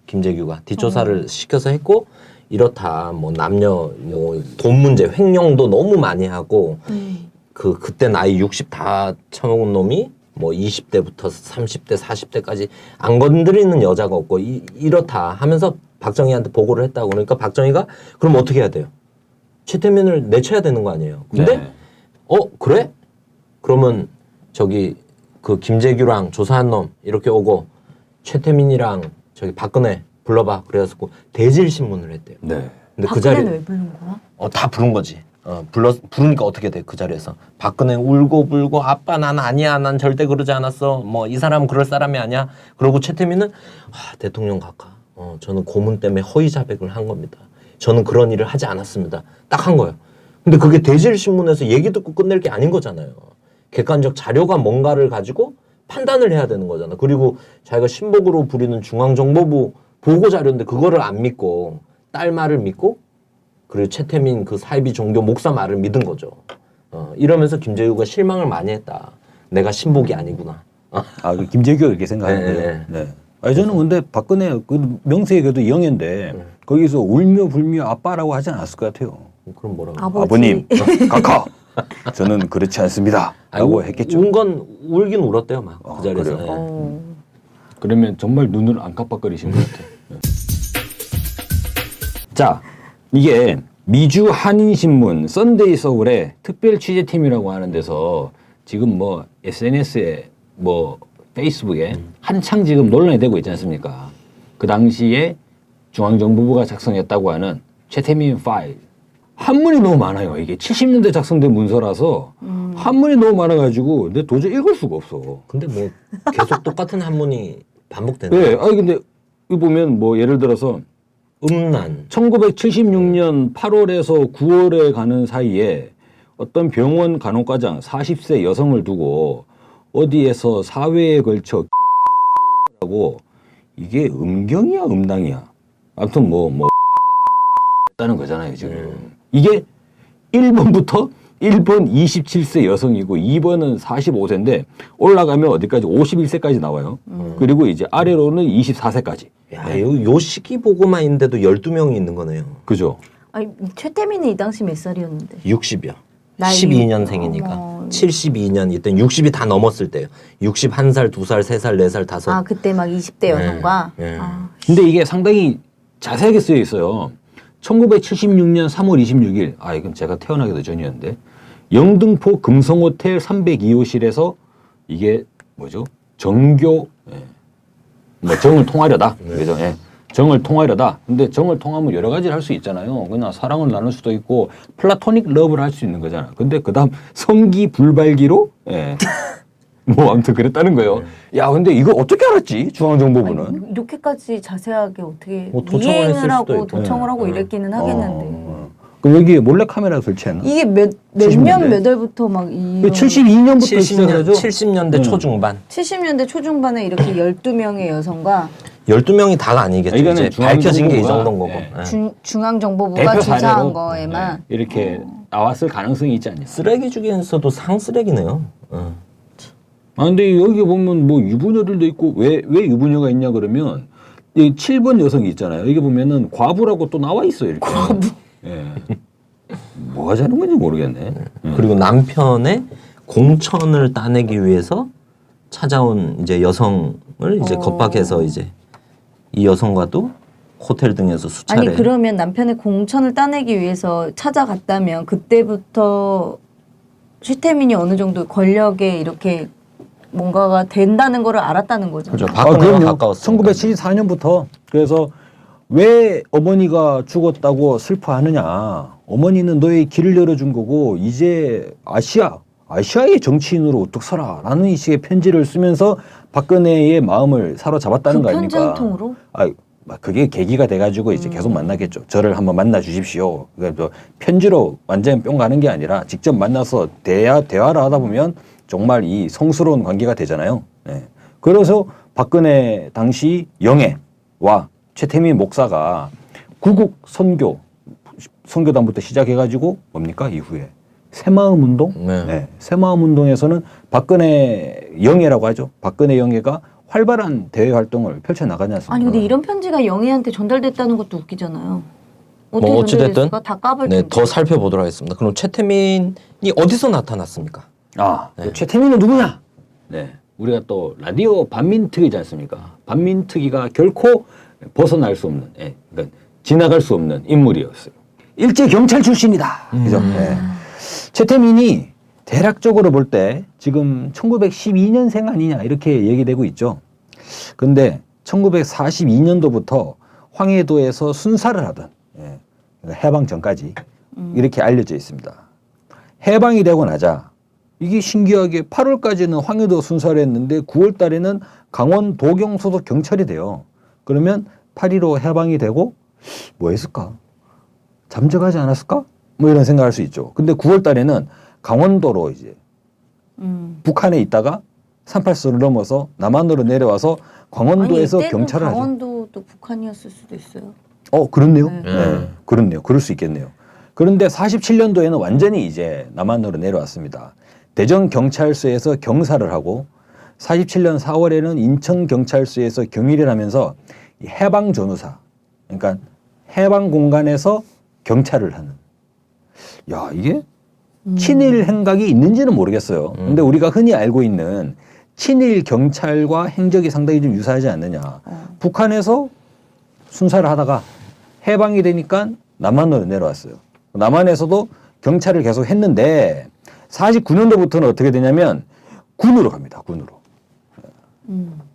김재규가 뒷조사를 시켜서 했고 이렇다. 뭐 남녀 돈 문제 횡령도 너무 많이 하고 그때 나이 60 다 처먹은 놈이 뭐 20대부터 30대, 40대까지 안 건드리는 여자가 없고 이렇다 하면서 박정희한테 보고를 했다고. 그러니까 박정희가 그럼 어떻게 해야 돼요? 최태민을 내쳐야 되는 거 아니에요. 근데 네. 그래? 그러면 저기 그 김재규랑 조사한 놈 이렇게 오고 최태민이랑 저기 박근혜 불러봐. 그래가지고 대질 신문을 했대요. 네. 근데 그 박근혜는 자리 왜 부른 거야? 다 부른 거지. 부르니까 어떻게 돼? 그 자리에서 박근혜 울고 불고 아빠 난 아니야, 난 절대 그러지 않았어. 뭐 이 사람은 그럴 사람이 아니야. 그러고 최태민은 대통령 각하. 저는 고문 때문에 허위 자백을 한 겁니다. 저는 그런 일을 하지 않았습니다. 딱 한 거예요. 근데 그게 대질 신문에서 얘기 듣고 끝낼 게 아닌 거잖아요. 객관적 자료가 뭔가를 가지고 판단을 해야 되는 거잖아. 그리고 자기가 신복으로 부리는 중앙정보부 보고 자료인데 그거를 안 믿고 딸 말을 믿고 그리고 최태민 그 사이비 종교 목사 말을 믿은 거죠. 이러면서 김재규가 실망을 많이 했다. 내가 신복이 아니구나. 그 김재규가 그렇게 생각하는 거예요. 네. 아니 저는 근데 박근혜 그 명색이 그래도 영예인데 거기서 울며 불며 아빠라고 하지 않았을 것 같아요. 그럼 뭐라고? 아버님, 각하, 저는 그렇지 않습니다. 라고 했겠죠. 울긴 울었대요, 막. 그 자리에서. 그래요? 그러면 정말 눈을 안 깜빡거리신 것 같아요. 자, 이게 미주 한인신문 썬데이 서울의 특별 취재팀이라고 하는 데서 지금 뭐 SNS에 뭐 페이스북에 한창 지금 논란이 되고 있지 않습니까? 그 당시에 중앙정보부가 작성했다고 하는 최태민 파일. 한문이 너무 많아요. 이게 70년대 작성된 문서라서 한문이 너무 많아가지고 근데 도저히 읽을 수가 없어. 근데 뭐 계속 똑같은 한문이 반복되는 네, 아니 근데 이 보면 뭐 예를 들어서 음란 1976년 8월에서 9월에 가는 사이에 어떤 병원 간호과장 40세 여성을 두고 어디에서 사회에 걸쳐 하고 이게 음경이야 음당이야 아무튼 뭐 했다는 거잖아요 지금. 이게 1번부터 1번 27세 여성이고 2번은 45세인데 올라가면 어디까지 51세까지 나와요. 그리고 이제 아래로는 24세까지. 야, 요 시기 보고만인데도 12명이 있는 거네요. 그죠? 아니 최태민은 이 당시 몇 살이었는데? 60이요. 나이 12년생이니까 72년 이때 60이 다 넘었을 때요. 61살, 2살, 3살, 4살, 5살. 그때 막 20대 여성과. 네. 근데 이게 상당히 자세하게 쓰여 있어요. 1976년 3월 26일, 이건 제가 태어나기도 전이었는데, 영등포 금성호텔 302호실에서 이게 뭐죠? 정교, 뭐 정을 통하려다. 그죠? 예. 정을 통하려다. 근데 정을 통하면 여러 가지를 할 수 있잖아요. 그냥 사랑을 나눌 수도 있고, 플라토닉 러브를 할 수 있는 거잖아. 근데 그 다음 성기 불발기로, 뭐 아무튼 그랬다는 거예요. 야, 근데 이거 어떻게 알았지? 중앙정보부는. 아니, 이렇게까지 자세하게 어떻게 뭐 도청을 했을 미행을 수도 하고 있고. 도청을 하고 이랬기는 하겠는데 그럼 여기 몰래 카메라 설치했나? 이게 몇 70년대. 년 몇 월부터 막 이 72년부터 시작해서 70년대 초중반. 70년대 초중반에 이렇게 12명의 여성과 12명이 다가 아니겠죠. 이거는 이제 밝혀진 게 이 중앙정보부가- 정도인 거고. 네. 예. 중앙정보부가 대표 조사한 사례로 거에만 이렇게 나왔을 가능성이 있지 않냐? 쓰레기 중에서도 상쓰레기네요. 아 근데 여기 보면 뭐 유부녀들도 있고 왜 유부녀가 있냐 그러면 이 7번 여성이 있잖아요. 여기 보면은 과부라고 또 나와 있어요. 이렇게. 과부. 예. 뭐 하자는 건지 모르겠네. 그리고 남편의 공천을 따내기 위해서 찾아온 이제 여성을 이제 겁박해서 이제 이 여성과도 호텔 등에서 수차례. 아니 그러면 남편의 공천을 따내기 위해서 찾아갔다면 그때부터 최태민이 어느 정도 권력에 이렇게 뭔가가 된다는 거를 알았다는 거죠. 그렇죠. 박근혜와 가까웠어요. 1974년부터 그래서 왜 어머니가 죽었다고 슬퍼하느냐? 어머니는 너의 길을 열어준 거고 이제 아시아의 정치인으로 우뚝 서라라는 이 식의 편지를 쓰면서 박근혜의 마음을 사로잡았다는 거 아닙니까? 편지 한 통으로? 아, 그게 계기가 돼가지고 이제 계속 만나겠죠. 저를 한번 만나 주십시오. 그러니까 편지로 완전 뿅 가는 게 아니라 직접 만나서 대화를 하다 보면 정말 이 성스러운 관계가 되잖아요. 네. 그래서 박근혜 당시 영애와 최태민 목사가 구국 선교단부터 시작해가지고 뭡니까 이후에 새마음 운동? 네. 네. 새마음 운동에서는 박근혜 영예라고 하죠. 박근혜 영예가 활발한 대외 활동을 펼쳐 나가지 않습니까? 아니 근데 이런 편지가 영희한테 전달됐다는 것도 웃기잖아요. 어떻게 뭐 어찌됐든 전달됐을까? 다 까발려. 네, 더 살펴보도록 하겠습니다. 그럼 최태민이 어디서 나타났습니까? 그 최태민은 누구냐? 네. 우리가 또 라디오 반민특위지 않습니까? 반민특위가 결코 벗어날 수 없는, 그러니까 지나갈 수 없는 인물이었어요. 일제 경찰 출신이다. 그죠? 네. 최태민이 대략적으로 볼 때 지금 1912년생 아니냐 이렇게 얘기되고 있죠. 근데 1942년도부터 황해도에서 순사를 하던 그러니까 해방 전까지 이렇게 알려져 있습니다. 해방이 되고 나자 이게 신기하게 8월까지는 황해도 순사를 했는데 9월 달에는 강원 도경 소속 경찰이 돼요. 그러면 8.15 해방이 되고 뭐 했을까? 잠적하지 않았을까? 뭐 이런 생각할 수 있죠. 근데 9월 달에는 강원도로 이제 북한에 있다가 38선을 넘어서 남한으로 내려와서 강원도에서 아니, 경찰을 하죠. 강원도도 북한이었을 수도 있어요. 그렇네요. 네. 네. 그렇네요. 그럴 수 있겠네요. 그런데 47년도에는 완전히 이제 남한으로 내려왔습니다. 대전 경찰서에서 경사를 하고 47년 4월에는 인천 경찰서에서 경위를 하면서 해방 전후사, 그러니까 해방 공간에서 경찰을 하는. 야, 이게 친일 행각이 있는지는 모르겠어요. 근데 우리가 흔히 알고 있는 친일 경찰과 행적이 상당히 좀 유사하지 않느냐. 북한에서 순사를 하다가 해방이 되니까 남한으로 내려왔어요. 남한에서도 경찰을 계속 했는데 49년도부터는 어떻게 되냐면 군으로 갑니다. 군으로.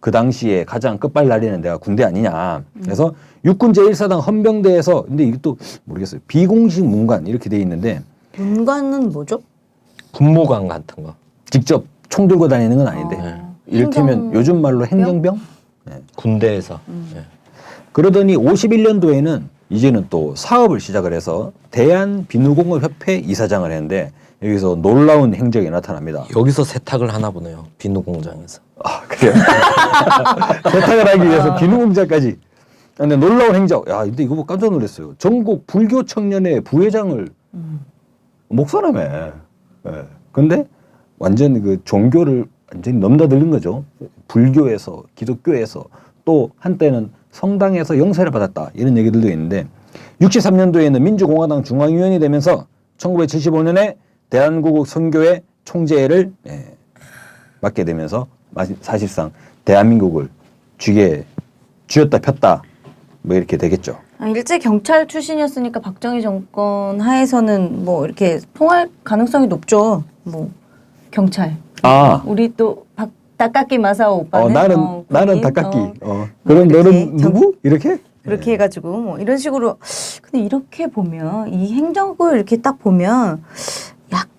그 당시에 가장 끝발날리는 데가 군대 아니냐. 그래서 육군 제1사단 헌병대에서 근데 이것도 모르겠어요. 비공식 문관 이렇게 돼 있는데 문관은 뭐죠? 군무관 같은 거. 직접 총 들고 다니는 건 아닌데 이를테면 요즘 말로 행정병? 군대에서. 네. 그러더니 51년도에는 이제는 또 사업을 시작을 해서 대한비누공업협회 이사장을 했는데 여기서 놀라운 행적이 나타납니다. 여기서 세탁을 하나 보네요. 비누 공장에서. 그래요? 세탁을 하기 위해서 비누공장까지. 근데 놀라운 행적. 야, 근데 이거 보고 깜짝 놀랐어요. 전국 불교 청년회 부회장을 목사라며. 근데 완전 그 종교를 완전히 넘나들는 거죠. 불교에서 기독교에서 또 한때는 성당에서 영세를 받았다 이런 얘기들도 있는데 63년도에는 민주공화당 중앙위원이 되면서 1975년에 대한민국 선교회 총재를 맡게 되면서 사실상 대한민국을 쥐었다 폈다 뭐 이렇게 되겠죠. 일제 경찰 출신이었으니까 박정희 정권 하에서는 뭐 이렇게 통할 가능성이 높죠. 뭐 경찰. 우리 또 닭깎기 마사오 오빠는 나는 닭깎기. 이렇게 그럼 너는 누구? 이렇게? 그렇게 해가지고 뭐 이런 식으로. 근데 이렇게 보면 이 행적을 이렇게 딱 보면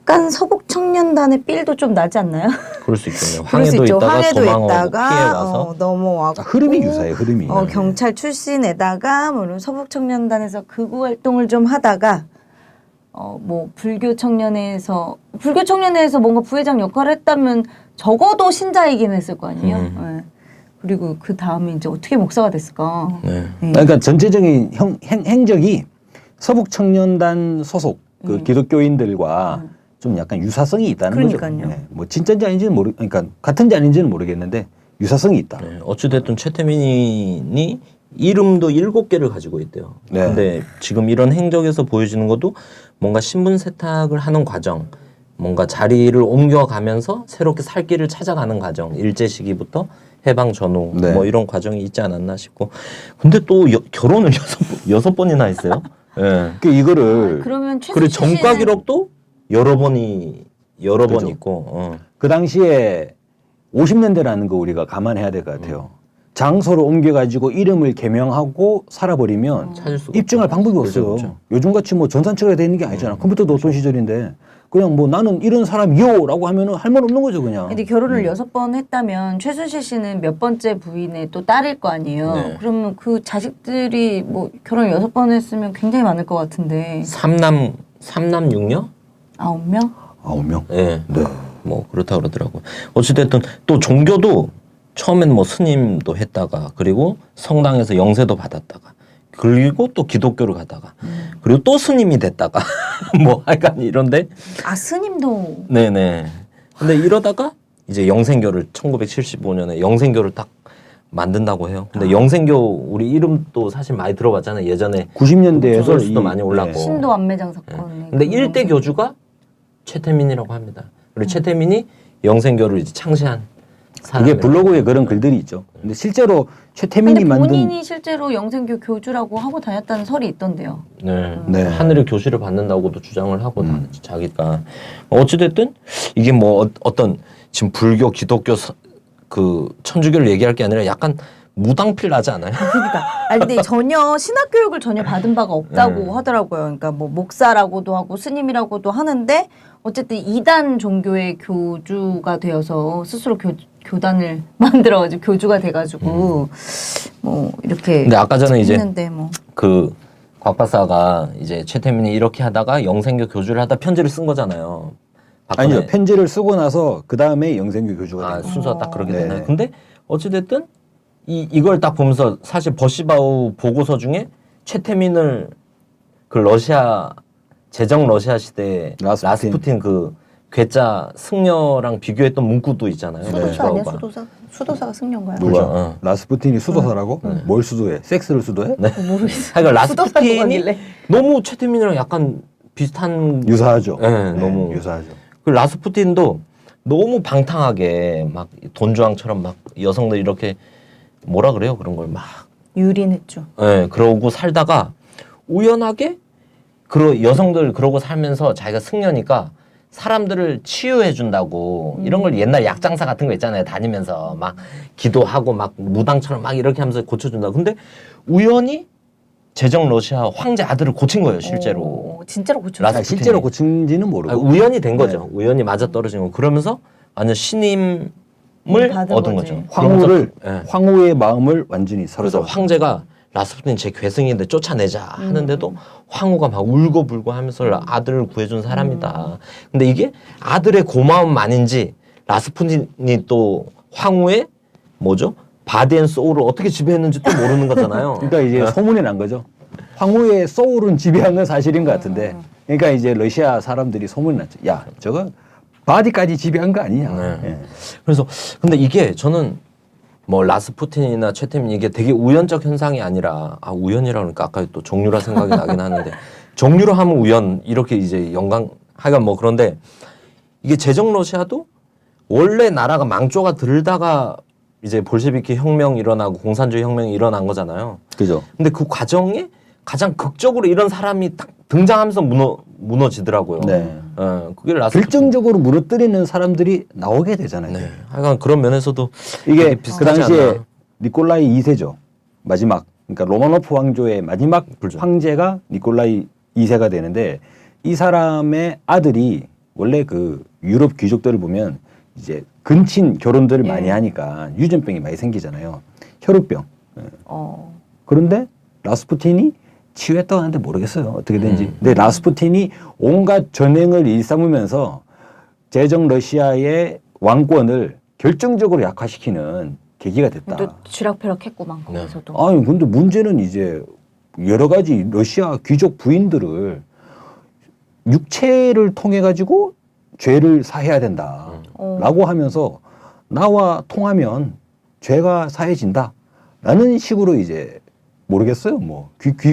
약간 서북 청년단의 삘도 좀 나지 않나요? 그럴 수 있겠네요. 그럴 수 황해도 있죠. 있다가 황해도 도망하고 피해 있다가 와서 넘어와고 흐름이 유사해요. 흐름이. 경찰 출신에다가 뭐 이런 서북 청년단에서 극우 활동을 좀 하다가 뭐 불교 청년회에서 뭔가 부회장 역할을 했다면 적어도 신자이긴 했을 거 아니에요. 네. 그리고 그 다음에 이제 어떻게 목사가 됐을까? 네. 그러니까 전체적인 행적이 서북 청년단 소속 그 기독교인들과 좀 약간 유사성이 있다는 그러니까요. 거죠. 네. 뭐 진짜인지 아닌지는 그러니까 같은지 아닌지는 모르겠는데 유사성이 있다. 네. 어찌됐든 최태민이 이름도 7개를 가지고 있대요. 네. 근데 지금 이런 행적에서 보여지는 것도 뭔가 신분 세탁을 하는 과정, 뭔가 자리를 옮겨가면서 새롭게 살 길을 찾아가는 과정, 일제 시기부터 해방 전후 네. 뭐 이런 과정이 있지 않았나 싶고. 근데 또 결혼을 6번이나 했어요. 예. 그 이거를 그러면 그리고 정가 기록도 여러 번 그죠. 있고. 그 당시에 50년대라는 거 우리가 감안해야 될 것 같아요. 장소를 옮겨가지고 이름을 개명하고 살아버리면 찾을 수가 입증할 없죠. 방법이 그죠, 없어요. 그죠. 요즘같이 뭐 전산처럼 돼 있는 게 아니잖아. 컴퓨터도 없던 시절인데 그냥 뭐 나는 이런 사람이요라고 하면은 할 말 없는 거죠 그냥. 근데 결혼을 6번 했다면 최순실 씨는 몇 번째 부인의 또 딸일 거 아니에요. 네. 그러면 그 자식들이 뭐 결혼 6번 했으면 굉장히 많을 것 같은데 삼남 6녀? 9명? 9명. 예. 네. 뭐 그렇다 그러더라고요. 어찌됐든 또 종교도 처음엔 뭐 스님도 했다가 그리고 성당에서 영세도 받았다가 그리고 또 기독교를 가다가 그리고 또 스님이 됐다가 뭐 하여간 이런데 스님도 네네. 근데 이러다가 이제 영생교를 1975년에 영생교를 딱 만든다고 해요. 근데 영생교 우리 이름도 사실 많이 들어봤잖아요. 예전에 90년대에서 조설수도 많이 올랐고. 신도 안매장 사건. 근데 1대 교주가 최태민이라고 합니다. 그리고 최태민이 영생교를 이제 창시한 이게 사람이라고. 블로그에 그런 글들이 있죠. 근데 실제로 최태민이 근데 만든 본인이 실제로 영생교 교주라고 하고 다녔다는 설이 있던데요. 네. 네. 하늘의 교실을 받는다고도 주장을 하고 자기가 어찌됐든 이게 뭐 어떤 지금 불교, 기독교, 그 천주교를 얘기할 게 아니라 약간 무당필 나지 않아요? 그러니까 근데 전혀 신학 교육을 전혀 받은 바가 없다고 하더라고요. 그러니까 뭐 목사라고도 하고 스님이라고도 하는데 어쨌든 이단 종교의 교주가 되어서 스스로 교단을 만들어가지고 교주가 돼가지고 뭐 이렇게 근데 아까 전에 이제 했는데 뭐 그 곽 박사가 이제 최태민이 이렇게 하다가 영생교 교주를 하다 편지를 쓴 거잖아요. 박근혜. 아니죠. 편지를 쓰고 나서 그 다음에 영생교 교주가 된 거예요. 순서가 딱 그렇게 네. 되나요? 근데 어찌됐든 이걸 딱 보면서 사실 버시바우 보고서 중에 최태민을 그 러시아 제정 러시아 시대에 라스푸틴 그 괴짜 승려랑 비교했던 문구도 있잖아요. 수도사 아니야 버시바우가. 수도사? 수도사가 승려인가요? 누가? 누가? 어. 라스푸틴이 수도사라고? 뭘 수도해? 섹스를 수도해? 네. 모르겠어. 그러니까 수도사도 라스푸틴이 아닐래? 너무 최태민이랑 약간 비슷한 유사하죠. 네, 너무 유사하죠. 그 라스푸틴도 너무 방탕하게 막 돈주왕처럼 막 여성들 이렇게 뭐라 그래요 그런 걸 막 유린했죠. 그러고 살다가 우연하게 여성들 그러고 살면서 자기가 승려니까 사람들을 치유해 준다고 이런 걸 옛날 약장사 같은 거 있잖아요. 다니면서 막 기도하고 막 무당처럼 막 이렇게 하면서 고쳐준다. 근데 우연히 제정 러시아 황제 아들을 고친 거예요, 실제로. 진짜로 고쳤어요. 라스푸틴이. 실제로 고친지는 모르고. 우연히 된 거죠. 우연히 맞아 떨어진 거. 그러면서 완전 신임을 받은 얻은 거지. 거죠. 황후의 마음을 완전히 그래서 사로잡았어요. 황제가 라스푸틴 제 괴승인데 쫓아내자 하는데도 황후가 막 울고불고 하면서 아들을 구해준 사람이다. 근데 이게 아들의 고마움만인지 라스푸틴이 또 황후의 뭐죠? 바디앤 소울을 어떻게 지배했는지 또 모르는 거잖아요. 그러니까 이제 소문이 난 거죠. 황후의 소울은 지배한 건 사실인 것 같은데, 그러니까 이제 러시아 사람들이 소문이 났죠. 야, 저거 바디까지 지배한 거 아니냐. 네. 예. 그래서 근데 이게 저는 뭐 라스푸틴이나 최태민 이게 되게 우연적 현상이 아니라 우연이라 그러니까 아까 또 정유라 생각이 나긴 하는데 정유라 하면 우연 이렇게 이제 연관 하여간 뭐 그런데 이게 제정 러시아도 원래 나라가 망조가 들다가 이제 볼셰비키 혁명 일어나고 공산주의 혁명이 일어난 거잖아요. 그죠. 근데 그 과정에 가장 극적으로 이런 사람이 딱 등장하면서 무너지더라고요. 네. 그게 라스푸틴. 결정적으로 무너뜨리는 사람들이 나오게 되잖아요. 네. 하여간 그런 면에서도 이게 되게 그 비슷하지 당시에 않나. 니콜라이 2세죠. 마지막. 그러니까 로마노프 왕조의 마지막 그렇죠. 황제가 니콜라이 2세가 되는데 이 사람의 아들이 원래 그 유럽 귀족들을 보면 이제 근친 결혼들을 예. 많이 하니까 유전병이 많이 생기잖아요. 혈우병. 어. 그런데 라스푸틴이 치유했다고 하는데 모르겠어요. 어떻게 된지. 음. 근데 라스푸틴이 온갖 전횡을 일삼으면서 제정 러시아의 왕권을 결정적으로 약화시키는 계기가 됐다. 또 쥐락펴락했고 막 네. 거기서도. 아니 근데 문제는 이제 여러 가지 러시아 귀족 부인들을 육체를 통해 가지고 죄를 사해야 된다라고 어. 하면서 나와 통하면 죄가 사해진다라는 식으로 이제 모르겠어요. 뭐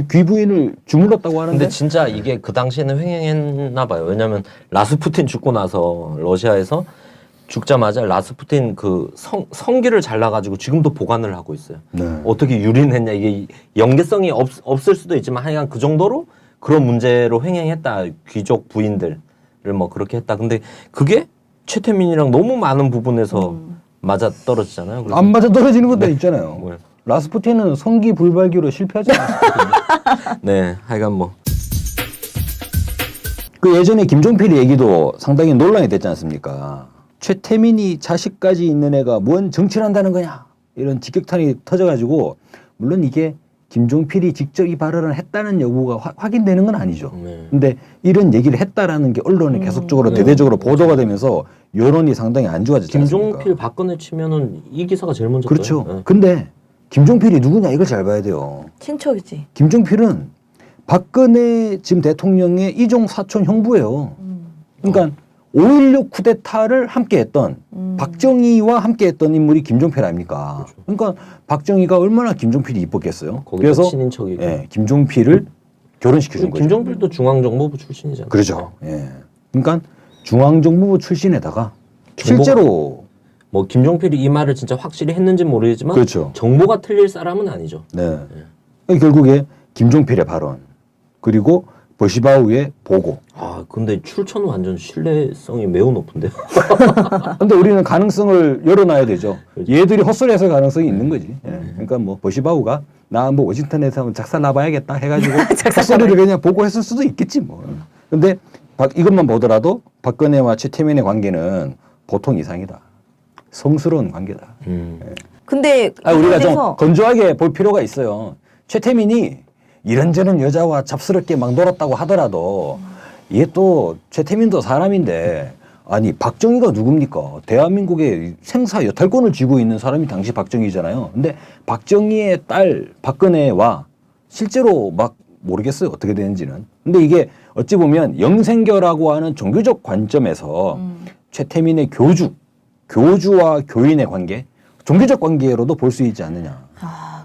귀부인을 주물렀다고 하는데 근데 진짜 이게 그 당시에는 횡행했나 봐요. 왜냐면 라스푸틴 죽고 나서 러시아에서 죽자마자 라스푸틴 그 성기를 잘라가지고 지금도 보관을 하고 있어요. 네. 어떻게 유린했냐, 이게 연계성이 없을 수도 있지만 하여간 그 정도로 그런 문제로 횡행했다. 귀족 부인들을 뭐 그렇게 했다. 근데 그게 최태민이랑 너무 많은 부분에서 맞아 떨어지잖아요. 그래서 안 맞아 떨어지는 것도 있잖아요. 뭐요? 라스푸틴은 성기 불발기로 실패하지 않았어요. 네, 하여간 뭐 그 예전에 김종필 얘기도 상당히 논란이 됐지 않습니까? 최태민이 자식까지 있는 애가 뭔 정치를 한다는 거냐 이런 직격탄이 터져가지고 물론 이게 김종필이 직접 이 발언을 했다는 여부가 확인되는 건 아니죠. 네. 근데 이런 얘기를 했다라는 게 언론에 계속적으로 대대적으로 보도가 되면서 여론이 상당히 안 좋아졌지 않습니까? 김종필 박근혜 치면은 이 기사가 제일 먼저 그렇죠. 떠요. 네. 근데 김종필이 누구냐 이걸 잘 봐야 돼요. 친척이지. 김종필은 박근혜 지금 대통령의 이종 사촌 형부예요. 그러니까 5.16 쿠데타를 함께했던 박정희와 함께했던 인물이 김종필 아닙니까? 그러니까 박정희가 얼마나 김종필이 이뻤겠어요. 거기서 그래서 친인척이고. 예, 김종필을 결혼시켜준 거죠. 김종필도 중앙정보부 출신이잖아요. 그렇죠. 예. 그러니까 중앙정보부 출신에다가 정보가- 실제로 뭐 김종필이 이 말을 진짜 확실히 했는지 모르겠지만 그렇죠. 정보가 틀릴 사람은 아니죠. 네. 결국에 김종필의 발언 그리고 버시바우의 보고. 아 근데 출처는 완전 신뢰성이 매우 높은데요. 근데 우리는 가능성을 열어놔야 되죠. 얘들이 헛소리해서 가능성이 있는 거지. 예. 그러니까 뭐 버시바우가 나 뭐 워싱턴에서 한번 작살 나봐야겠다 해가지고 헛소리를 그냥 보고했을 수도 있겠지 뭐. 근데 이것만 보더라도 박근혜와 최태민의 관계는 보통 이상이다. 성스러운 관계다. 근데 우리가 좀 그래서 건조하게 볼 필요가 있어요. 최태민이 이런저런 여자와 잡스럽게 막 놀았다고 하더라도 이게 또 최태민도 사람인데 아니 박정희가 누굽니까? 대한민국의 생사 여탈권을 쥐고 있는 사람이 당시 박정희잖아요. 근데 박정희의 딸 박근혜와 실제로 막 모르겠어요. 어떻게 되는지는. 근데 이게 어찌 보면 영생교라고 하는 종교적 관점에서 최태민의 교주와 교인의 관계, 종교적 관계로도 볼 수 있지 않느냐.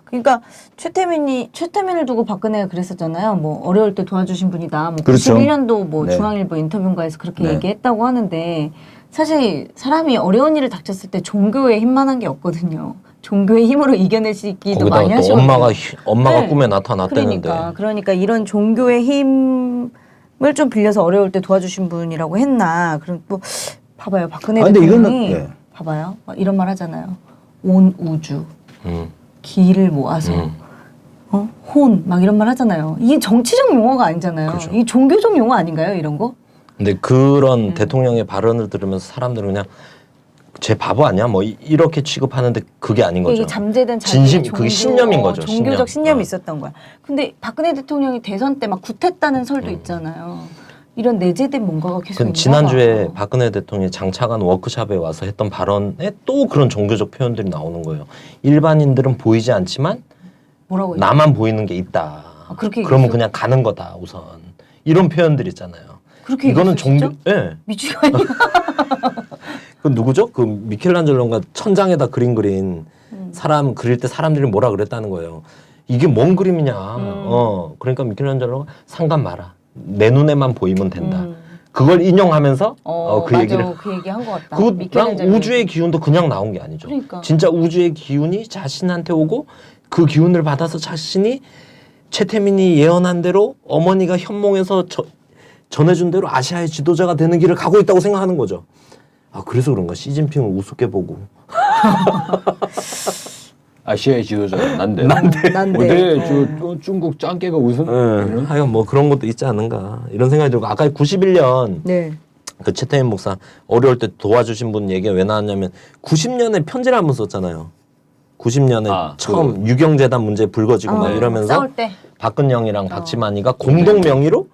그러니까 최태민을 두고 박근혜가 그랬었잖아요. 뭐 어려울 때 도와주신 분이다. 뭐 그렇죠. 91년도 뭐 네. 중앙일보 인터뷰인가에서 그렇게 네. 얘기했다고 하는데 사실 사람이 어려운 일을 닥쳤을 때 종교에 힘만한 게 없거든요. 종교의 힘으로 이겨내시기도 많이 거기다가 또 하시거든요. 엄마가 네. 꿈에 나타났다는데. 그러니까 이런 종교의 힘을 좀 빌려서 어려울 때 도와주신 분이라고 했나. 그럼 또 봐봐요. 박근혜 근데 대통령이 이거는, 예. 봐봐요. 막 이런 말 하잖아요. 온 우주 음. 기를 모아서 혼 막 이런 말 하잖아요. 이게 정치적 용어가 아니잖아요. 그렇죠. 이 종교적 용어 아닌가요? 이런 거? 근데 그런 대통령의 발언을 들으면서 사람들은 그냥 쟤 바보 아니야? 뭐 이렇게 취급하는데 그게 아닌 거죠. 이게 잠재된 자기의 진심, 그게 신념인 거죠, 종교적 신념. 신념이 있었던 거야. 근데 박근혜 대통령이 대선 때 막 굿했다는 설도 있잖아요. 이런 내재된 뭔가가 계속 있나 지난주에 봐. 박근혜 대통령이 장차관 워크숍에 와서 했던 발언에 또 그런 종교적 표현들이 나오는 거예요. 일반인들은 보이지 않지만 뭐라고 얘기해요? 나만 보이는 게 있다. 아, 그렇게 그러면 얘기했어요? 그냥 가는 거다 우선. 이런 표현들 있잖아요. 그렇게 이거는 얘기했어요, 종교, 예. 미치가 아니야. 그 누구죠? 그 미켈란젤로가 천장에다 그린 사람 그릴 때 사람들이 뭐라 그랬다는 거예요. 이게 뭔 그림이냐. 그러니까 미켈란젤로가 상관 마라. 내 눈에만 보이면 된다. 그걸 인용하면서 그 맞아. 얘기를. 그 얘기 한 것 같다. 그랑 미켈란젤로 우주의 기운도 그냥 나온 게 아니죠. 그러니까. 진짜 우주의 기운이 자신한테 오고 그 기운을 받아서 자신이 최태민이 예언한 대로 어머니가 현몽에서 전해준 대로 아시아의 지도자가 되는 길을 가고 있다고 생각하는 거죠. 아 그래서 그런가 시진핑을 우습게 보고. 아시아의 지도자 난데. 난데. 어제 저 중국 짱깨가 우선. 하여간 뭐 그런 것도 있지 않은가 이런 생각이 들고 아까 91년 네. 그 최태민 목사 어려울 때 도와주신 분 얘기가 왜 나왔냐면 90년에 편지를 한번 썼잖아요. 90년에 처음 유경재단 문제 불거지고 막 이러면서 싸울 때. 박근영이랑 박지만이가 공동 명의로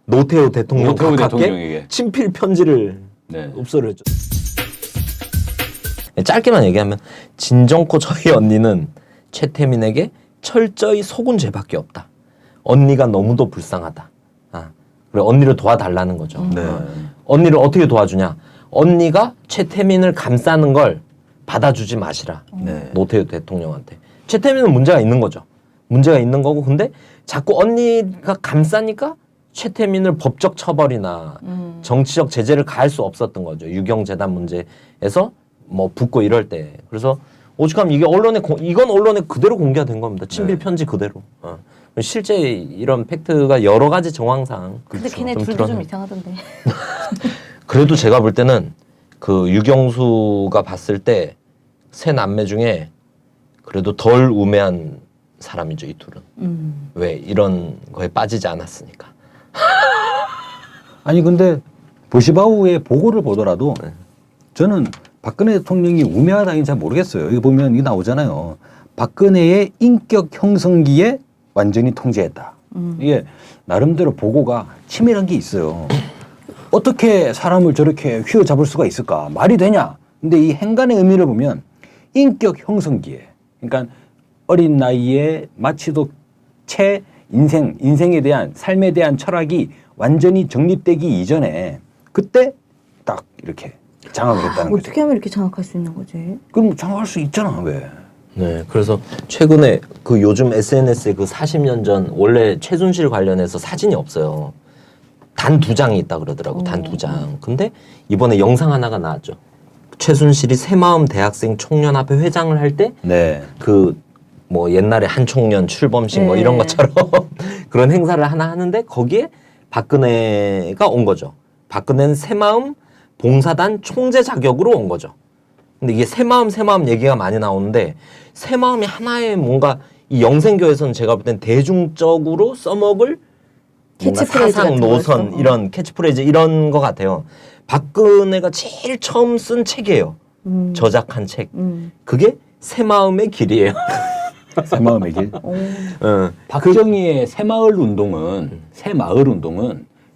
노태우 대통령 노태우 각하께 대통령에게. 친필 편지를 네. 읍소를 했죠. 짧게만 얘기하면 진정코 저희 언니는 최태민에게 철저히 속은 죄밖에 없다. 언니가 너무도 불쌍하다. 그래 언니를 도와달라는 거죠. 네. 언니를 어떻게 도와주냐? 언니가 최태민을 감싸는 걸 받아주지 마시라. 네. 노태우 대통령한테. 최태민은 문제가 있는 거죠. 문제가 있는 거고 근데 자꾸 언니가 감싸니까 최태민을 법적 처벌이나 정치적 제재를 가할 수 없었던 거죠. 유경재단 문제에서 뭐 붙고 이럴 때. 그래서 오죽하면 이게 이건 언론에 그대로 공개가 된 겁니다. 친필 편지 그대로. 실제 이런 팩트가 여러 가지 정황상. 근데 걔네 좀 둘도 좀 드러나. 이상하던데. 그래도 제가 볼 때는 그 유경수가 봤을 때 세 남매 중에 그래도 덜 우매한 사람이죠, 이 둘은. 왜 이런 거에 빠지지 않았으니까. 아니 근데 보시바우의 보고를 보더라도 저는 박근혜 대통령이 우매하다니 잘 모르겠어요. 여기 보면 이게 나오잖아요. 박근혜의 인격 형성기에 완전히 통제했다. 이게 나름대로 보고가 치밀한 게 있어요. 어떻게 사람을 저렇게 휘어잡을 수가 있을까? 말이 되냐? 근데 이 행간의 의미를 보면 인격 형성기에, 그러니까 어린 나이에 마치도 채 인생에 대한 삶에 대한 철학이 완전히 정립되기 이전에 그때 딱 이렇게 장악을 했다는 거죠. 어떻게 하면 이렇게 장악할 수 있는 거지? 그럼 장악할 수 있잖아, 왜? 네, 그래서 최근에 그 요즘 SNS에 그 40년 전 원래 최순실 관련해서 사진이 없어요. 단 2장이 있다 그러더라고. 단 2장. 근데 이번에 영상 하나가 나왔죠. 최순실이 새마음 대학생 총연합회 회장을 할 때 네. 그 뭐 옛날에 한총련 출범식 뭐 이런 것처럼 그런 행사를 하나 하는데 거기에 박근혜가 온 거죠. 박근혜는 새마음 봉사단 총재 자격으로 온 거죠. 근데 이게 새마음 얘기가 많이 나오는데 새마음이 하나의 뭔가 이 영생교에서는 제가 볼 땐 대중적으로 써먹을 캐치프레이즈 사상 같은 노선 거였어. 이런 캐치프레이즈 이런 거 같아요. 박근혜가 제일 처음 쓴 책이에요. 저작한 책. 그게 새마음의 길이에요. 새마음의 길. 박정희의 새마을 운동은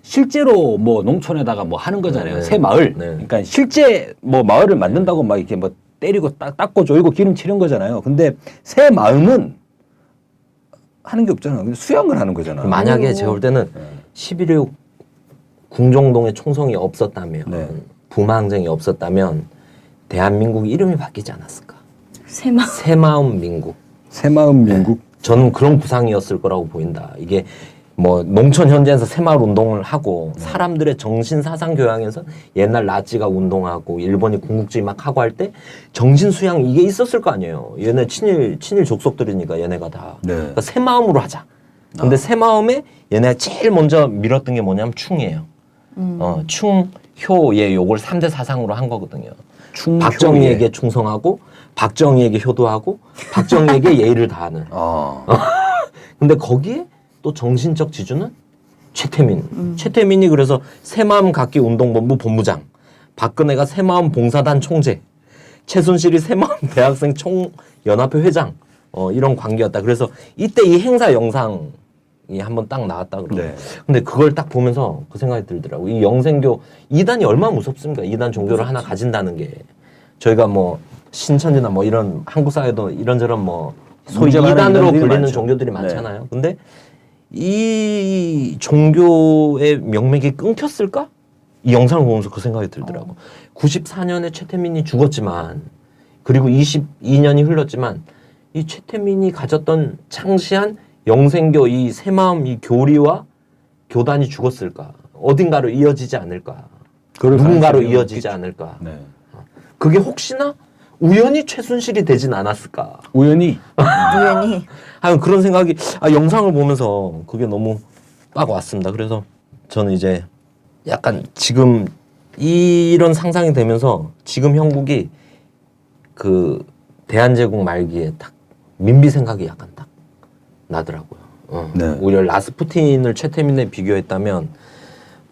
실제로 뭐 농촌에다가 뭐 하는 거잖아요. 네. 새마을. 네. 그러니까 실제 뭐 마을을 만든다고 막 이렇게 뭐 때리고 닦고 조이고 기름 치는 거잖아요. 근데 새마음은 하는 게 없잖아. 그냥 수양을 하는 거잖아. 만약에 제가 볼 때는 11.6 궁정동에 총성이 없었다면 네. 부마항쟁이 없었다면 대한민국 이름이 바뀌지 않았을까. 새마음. 새마음 민국. 새마음 민국. 저는 그런 구상이었을 거라고 보인다. 이게 뭐 농촌 현지에서 새마을 운동을 하고 사람들의 정신 사상 교양에서 옛날 나치가 운동하고 일본이 군국주의 막 하고 할 때 정신 수양 이게 있었을 거 아니에요. 얘네 친일 족속들이니까 얘네가 다. 네. 그러니까 새마음으로 하자. 근데 새마음에 얘네가 제일 먼저 밀었던 게 뭐냐면 충이에요. 충, 효, 예, 요걸 3대 사상으로 한 거거든요. 충, 박정희에게 충성하고 박정희에게 효도하고 박정희에게 예의를 다하는. 근데 거기에 또 정신적 지주는 최태민. 최태민이 그래서 새마음 갖기 운동본부 본부장, 박근혜가 새마음 봉사단 총재, 최순실이 새마음 대학생 총연합회 회장. 이런 관계였다. 그래서 이때 이 행사 영상이 한번 딱 나왔다 그러고. 네. 근데 그걸 딱 보면서 그 생각이 들더라고. 이 영생교 이단이 얼마나 무섭습니까? 이단 종교를 하나 가진다는 게. 저희가 뭐 신천지나 뭐 이런 한국 사회도 이런저런 뭐 소위 문제 많은 이단으로 이단들이 불리는 많죠. 종교들이 네. 많잖아요. 근데 이 종교의 명맥이 끊겼을까? 이 영상을 보면서 그 생각이 들더라고. 94년에 최태민이 죽었지만 그리고 22년이 흘렀지만 이 최태민이 가졌던 창시한 영생교 이 새마음 이 교리와 교단이 죽었을까? 어딘가로 이어지지 않을까? 누군가로 이어지지 않을까? 네. 그게 혹시나 우연히 최순실이 되진 않았을까? 우연히. 우연히. 하여간 그런 생각이 영상을 보면서 그게 너무 빡 왔습니다. 그래서 저는 이제 약간 지금 이런 상상이 되면서 지금 형국이 그 대한제국 말기에 딱 민비 생각이 약간 딱 나더라고요. 네. 오히려 라스푸틴을 최태민에 비교했다면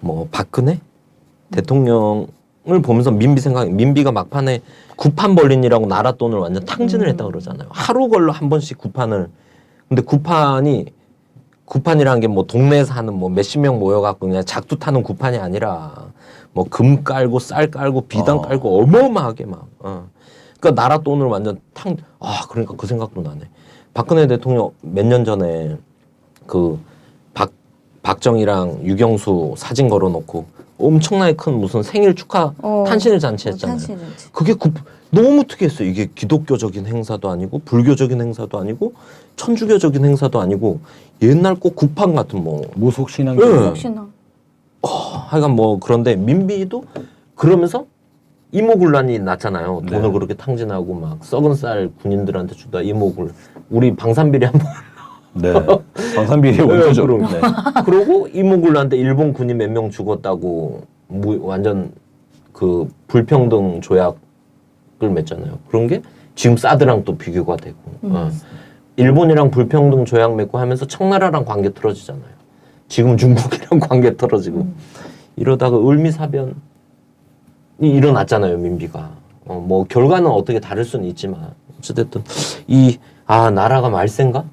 뭐 박근혜, 대통령을 보면서 민비가 막판에 구판 벌린이라고 나라 돈을 완전 탕진을 했다 그러잖아요. 하루 걸러 한 번씩 구판을. 근데 구판이라는 게 뭐 동네에서 하는 뭐 몇십 명 모여갖고 그냥 작두 타는 구판이 아니라 뭐 금 깔고 쌀 깔고 비단 깔고 어마어마하게 막. 그러니까 나라 돈을 완전 그러니까 그 생각도 나네. 박근혜 대통령 몇 년 전에 그 박정희랑 유경수 사진 걸어놓고 엄청나게 큰 무슨 생일 축하 탄신일 잔치 했잖아요. 탄신일잔치. 그게 너무 특이했어요. 이게 기독교적인 행사도 아니고 불교적인 행사도 아니고 천주교적인 행사도 아니고 옛날 꼭 구판 같은 뭐 무속신앙. 네. 혹시나. 하여간 뭐 그런데 민비도 그러면서 이모군란이 났잖아요. 네. 돈을 그렇게 탕진하고 막 썩은 쌀 군인들한테 주다 이모군. 우리 방산비리 한번 네. 방산비리 원조죠. 네. 그러고 이모군란한테 일본 군인 몇 명 죽었다고 완전 그 불평등 조약을 맺잖아요. 그런 게 지금 사드랑 또 비교가 되고. 일본이랑 불평등 조약 맺고 하면서 청나라랑 관계 틀어지잖아요. 지금 중국이랑 관계 틀어지고. 이러다가 을미사변이 일어났잖아요, 민비가. 뭐 결과는 어떻게 다를 수는 있지만 어쨌든 나라가 말세인가?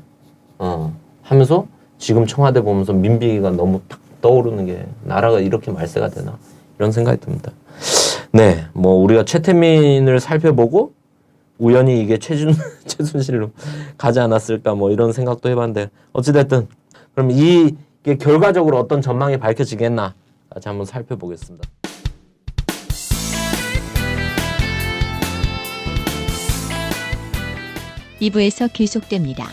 하면서 지금 청와대 보면서 민비가 너무 딱 떠오르는 게 나라가 이렇게 말세가 되나 이런 생각이 듭니다. 네, 뭐 우리가 최태민을 살펴보고 우연히 이게 최순실로 가지 않았을까 뭐 이런 생각도 해봤는데 어찌됐든 그럼 이게 결과적으로 어떤 전망이 밝혀지겠나 다시 한번 살펴보겠습니다. 2부에서 계속됩니다.